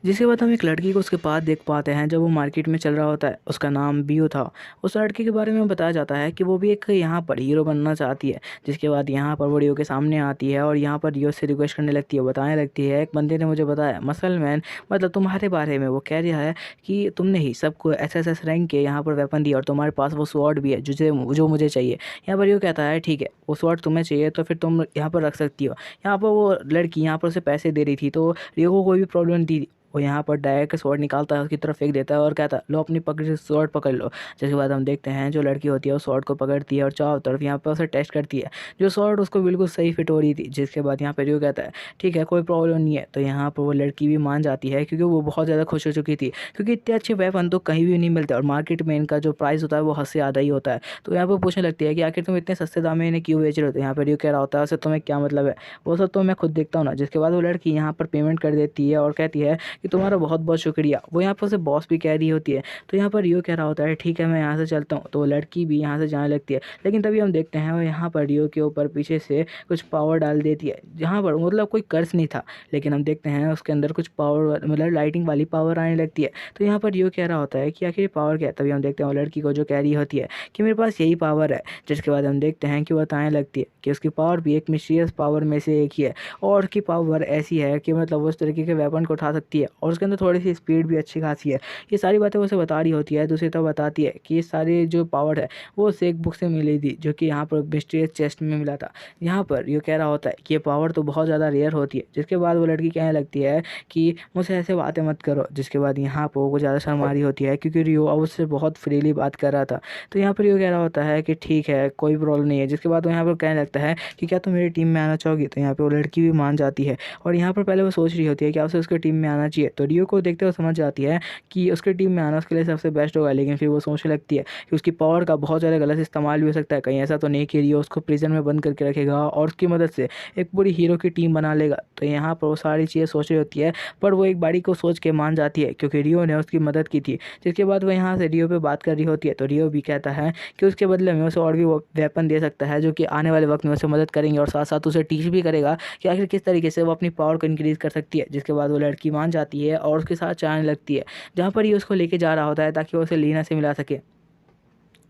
जिसके बाद हम एक लड़की को उसके पास देख पाते हैं जब वो मार्केट में चल रहा होता है। उसका नाम बियो था। उस लड़की के बारे में बताया जाता है कि वो भी एक यहाँ पर हीरो बनना चाहती है। जिसके बाद यहाँ पर वो रियो के सामने आती है और यहाँ पर रियो से रिक्वेस्ट करने लगती है, बताने लगती है, एक बंदे ने मुझे बताया मसल मैन मतलब तुम्हारे बारे में, वो कह रहा है कि तुमने ही सबको एसएसएस रैंक के यहाँ पर वेपन दिया और तुम्हारे पास वो स्वॉर्ड भी है जो मुझे चाहिए। यहाँ पर रियो कहता है ठीक है, वो स्वॉर्ड तुम्हें चाहिए तो फिर तुम यहाँ पर रख सकती हो। यहाँ पर वो लड़की यहाँ पर उसे पैसे दे रही थी तो रियो को कोई भी प्रॉब्लम नहीं थी। वो यहाँ पर डायरेक्ट स्वॉर्ड निकालता है, उसकी तरफ फेंक देता है और कहता है लो अपनी पकड़ से स्वॉर्ड पकड़ लो। जिसके बाद हम देखते हैं जो लड़की होती है वो स्वॉर्ड को पकड़ती है और चारों तरफ यहाँ पर उसे टेस्ट करती है। जो स्वॉर्ड उसको बिल्कुल सही फिट हो रही थी। जिसके बाद यहाँ पर रियो कहता है ठीक है कोई प्रॉब्लम नहीं है। तो यहाँ पर वो लड़की भी मान जाती है क्योंकि वो बहुत ज़्यादा खुश हो चुकी थी, क्योंकि इतने अच्छे वेपन तो कहीं भी नहीं मिलते और मार्केट में इनका जो प्राइस होता है वो हद से ज़्यादा ही होता है। तो यहाँ पर पूछने लगती है कि आखिर तुम इतने सस्ते दाम में इन्हें क्यों बेच रहे हो। तो यहाँ पर रियो कह रहा होता है उससे तुम्हें क्या मतलब है, वो सब तो मैं खुद देखता हूँ ना। जिसके बाद वो लड़की यहाँ पर पेमेंट कर देती है और कहती है कि तुम्हारा बहुत बहुत शुक्रिया। वो यहाँ पर उसे बॉस भी कह रही होती है। तो यहाँ पर रियो कह रहा होता है ठीक है मैं यहाँ से चलता हूँ। तो वो लड़की भी यहाँ से जाने लगती है, लेकिन तभी हम देखते हैं वो यहाँ पर रियो के ऊपर पीछे से कुछ पावर डाल देती है। जहाँ पर मतलब कोई कर्ज नहीं था, लेकिन हम देखते हैं उसके अंदर कुछ पावर मतलब लाइटिंग वाली पावर आने लगती है। तो यहाँ पर रियो कह रहा होता है कि आखिर ये पावर क्या है। तभी हम देखते हैं वो लड़की को जो कह रही होती है कि मेरे पास यही पावर है। जिसके बाद हम देखते हैं कि वो बताने लगती है कि उसकी पावर भी एक मिस्टीरियस पावर में से एक ही है और उसकी पावर ऐसी है कि मतलब वो उस तरीके के वेपन को उठा सकती है और उसके अंदर थोड़ी सी स्पीड भी अच्छी खासी है। ये सारी बातें वो उसे बता रही होती है। दूसरी तरफ बताती है कि ये सारी जो पावर है वो उसे एक बुक से मिली थी जो कि यहाँ पर मिस्टीरियस चेस्ट में मिला था। यहाँ पर ये कह रहा होता है कि ये पावर तो बहुत ज़्यादा रेयर होती है। जिसके बाद वो लड़की कहने लगती है कि मुझसे ऐसे बातें मत करो। जिसके बाद यहाँ पर वो ज़्यादा शर्म आ रही होती है क्योंकि रियो अब उससे बहुत फ्रीली बात कर रहा था। तो यहाँ पर रियो कह रहा होता है कि ठीक है कोई प्रॉब्लम नहीं है। जिसके बाद वो यहाँ पर कहने लगता है कि क्या तुम मेरी टीम में आना चाहोगी। तो यहाँ पर वो लड़की भी मान जाती है और यहाँ पर पहले वो सोच रही होती है कि उसे उसकी टीम में आना चाहिए। तो रियो को देखते हुए समझ जाती है कि उसकी टीम में आना उसके लिए सबसे बेस्ट होगा, लेकिन फिर वो सोचने लगती है कि उसकी पावर का बहुत ज़्यादा गलत इस्तेमाल भी हो सकता है। कहीं ऐसा तो नहीं कि रियो उसको प्रिजन में बंद करके रखेगा और उसकी मदद से एक पूरी हीरो की टीम बना लेगा। तो यहाँ पर वो सारी चीज़ें सोच रही होती है, पर वो एक बारी को सोच के मान जाती है क्योंकि रियो ने उसकी मदद की थी। जिसके बाद वो यहाँ से रियो पे बात कर रही होती है। तो रियो भी कहता है कि उसके बदले में उसे और भी वेपन दे सकता है जो कि आने वाले वक्त में उसे मदद करेंगे और साथ साथ उसे टीच भी करेगा कि आखिर किस तरीके से वो अपनी पावर को इंक्रीज़ कर सकती है। जिसके बाद वो लड़की मान जाती है और उसके साथ जाने लगती है, जहाँ पर ये उसको लेके जा रहा होता है ताकि वो उसे लीना से मिला सके,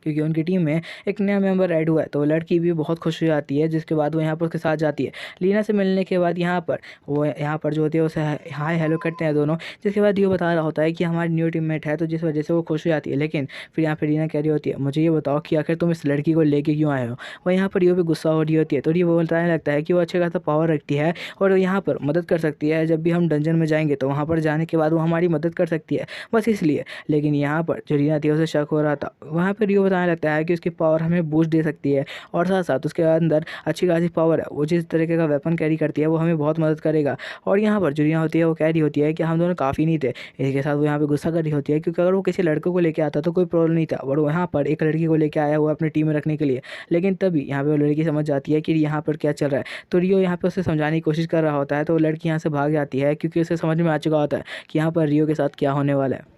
क्योंकि उनकी टीम में एक नया मेंबर ऐड हुआ है। तो लड़की भी बहुत खुश हो जाती है। जिसके बाद वो यहाँ पर उसके साथ जाती है। लीना से मिलने के बाद यहाँ पर जो होती है उसे हाय हेलो करते हैं दोनों। जिसके बाद ये बता रहा होता है कि हमारी न्यू टीममेट है, तो जिस वजह से वो खुश हो जाती है। लेकिन फिर यहाँ पर लीना कह रही होती है मुझे ये बताओ कि आखिर तुम इस लड़की को लेके क्यों आए हो। वो यहाँ पर ये भी गुस्सा हो रही होती है। तो ये वो बताने लगता है कि वो अच्छे खासा पावर रखती है और यहाँ पर मदद कर सकती है। जब भी हम डंजन में जाएंगे तो वहाँ पर जाने के बाद वो हमारी मदद कर सकती है, बस इसलिए। लेकिन यहाँ पर जो लीना थी उसे शक हो रहा था। वहाँ पर ये बताने लगता है कि उसकी पावर हमें बूस्ट दे सकती है और साथ साथ उसके अंदर अच्छी खासी पावर है। वो जिस तरीके का वेपन कैरी करती है वो हमें बहुत मदद करेगा। और यहाँ पर जुरिया होती है वो कह रही होती है कि हम दोनों काफ़ी नहीं थे। इसके साथ वो यहाँ पे गुस्सा कर रही होती है क्योंकि अगर वो किसी लड़के को लेकर आता तो कोई प्रॉब्लम नहीं था, और वो यहाँ पर एक लड़की को लेकर आया हुआ अपनी टीम में रखने के लिए। लेकिन तभी यहाँ पे वो लड़की समझ जाती है कि यहाँ पर क्या चल रहा है। तो रियो यहाँ पे उसे समझाने की कोशिश कर रहा होता है। तो वो लड़की यहाँ से भाग जाती है क्योंकि उसे समझ में आ चुका होता है कि यहाँ पर रियो के साथ क्या होने वाला है।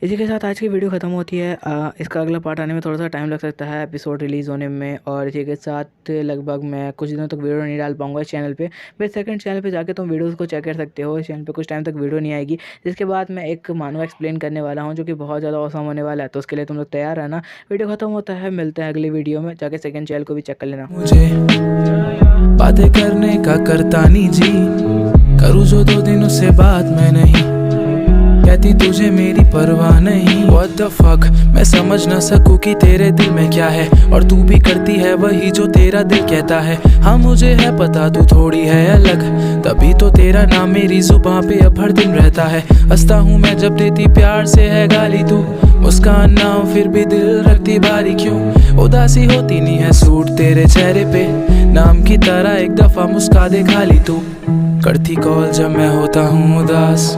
इसी के साथ आज की वीडियो ख़त्म होती है। इसका अगला पार्ट आने में थोड़ा सा टाइम लग सकता है एपिसोड रिलीज़ होने में, और इसी के साथ लगभग मैं कुछ दिनों तक वीडियो नहीं डाल पाऊंगा इस चैनल पे। मेरे सेकंड चैनल पे जाके तुम वीडियोस को चेक कर सकते हो। इस चैनल पे कुछ टाइम तक वीडियो नहीं आएगी, जिसके बाद मैं एक मानवा एक्सप्लेन करने वाला हूँ जो कि बहुत ज़्यादा औसम होने वाला है। तो उसके लिए तुम लोग तैयार रहना। वीडियो ख़त्म होता है, मिलते हैं अगली वीडियो में। जाके सेकंड चैनल को भी चेक कर लेना। मुझे बातें करने का करता नहीं जी, करूँ जो 2 दिनों से बात मैं नहीं, कहती तुझे मेरी परवाह नहीं। What the fuck, मैं समझ ना सकूं कि तेरे दिल में क्या है, और तू भी करती है वही जो तेरा दिल कहता है। हाँ मुझे है पता तू थोड़ी है अलग, तभी तो तेरा नाम मेरी जुबान पे अब हर दिन रहता है। हंसता हूँ मैं जब देती प्यार से है गाली तू, मुस्कान ना हो फिर भी दिल रखती भारी क्यों। उदासी होती नहीं है सूट तेरे चेहरे पे, नाम की तरह एक दफा मुस्का दे खाली तू। करती कॉल जब मैं होता हूँ उदास,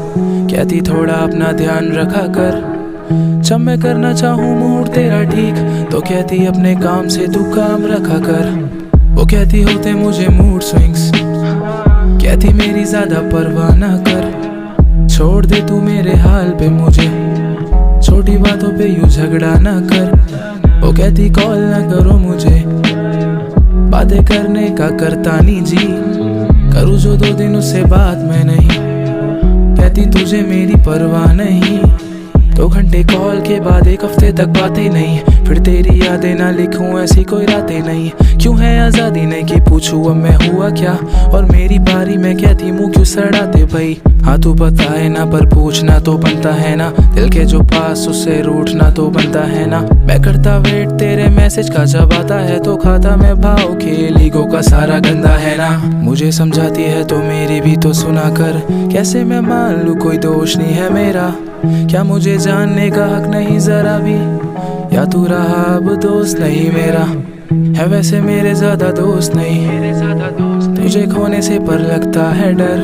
कहती थोड़ा अपना ध्यान रखा कर। जब मैं करना चाहूँ मूड तेरा ठीक, तो कहती अपने काम से तू काम रखा कर। वो कहती होते मुझे मूड स्विंग्स, कहती मेरी ज्यादा परवाह ना कर, छोड़ दे तू मेरे हाल पे मुझे, छोटी बातों पे यूं झगड़ा ना कर। वो कहती कॉल ना करो मुझे, बातें करने का करता नहीं जी, करूँ जो 2 दिन उससे बात मैं नहीं, कहती तुझे मेरी परवाह नहीं। 2 घंटे कॉल के बाद 1 हफ्ते तक बातें नहीं, फिर तेरी यादें ना लिखूं ऐसी कोई रातें नहीं। क्यों है आजादी नहीं कि पूछूं अब मैं हुआ क्या, और मेरी बारी में कहती मुँह क्यों सड़ाते भाई। हाँ तू बताए ना पर पूछना तो बनता है ना, दिल के जो पास उससे रूठना तो बनता है ना। मैं करता वेट तेरे मैसेज का, जब आता है तो खाता मैं भाव, खेल ईगो का सारा गंदा है ना। मुझे समझाती है तो मेरी भी तो सुना कर, कैसे मैं मान लूं कोई दोष नहीं है मेरा, क्या मुझे जानने का हक नहीं जरा भी, या तू रहा अब दोस्त नहीं मेरा, है वैसे मेरे ज्यादा दोस्त नहीं। तुझे खोने से पर लगता है डर,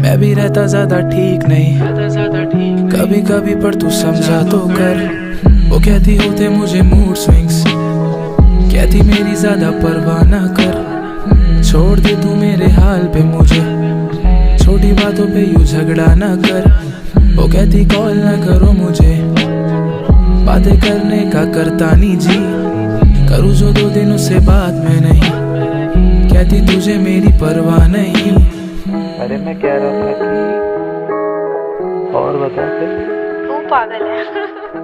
मैं भी रहता ज्यादा ठीक नहीं, कभी कभी पर तू समझा तो कर। वो कहती होते मुझे मूड स्विंग्स, कहती मेरी ज्यादा परवाह ना कर, छोड़ दे तू मेरे हाल पे मुझे, छोटी बातों पे यूं झगड़ा ना कर। वो कहती कॉल ना करो मुझे, बातें करने का करता नहीं जी, करूँ जो 2 दिन उससे बात मैं नहीं, कहती तुझे मेरी परवाह नहीं। अरे मैं कह रहा था कि और बता फिर। तू पागल है।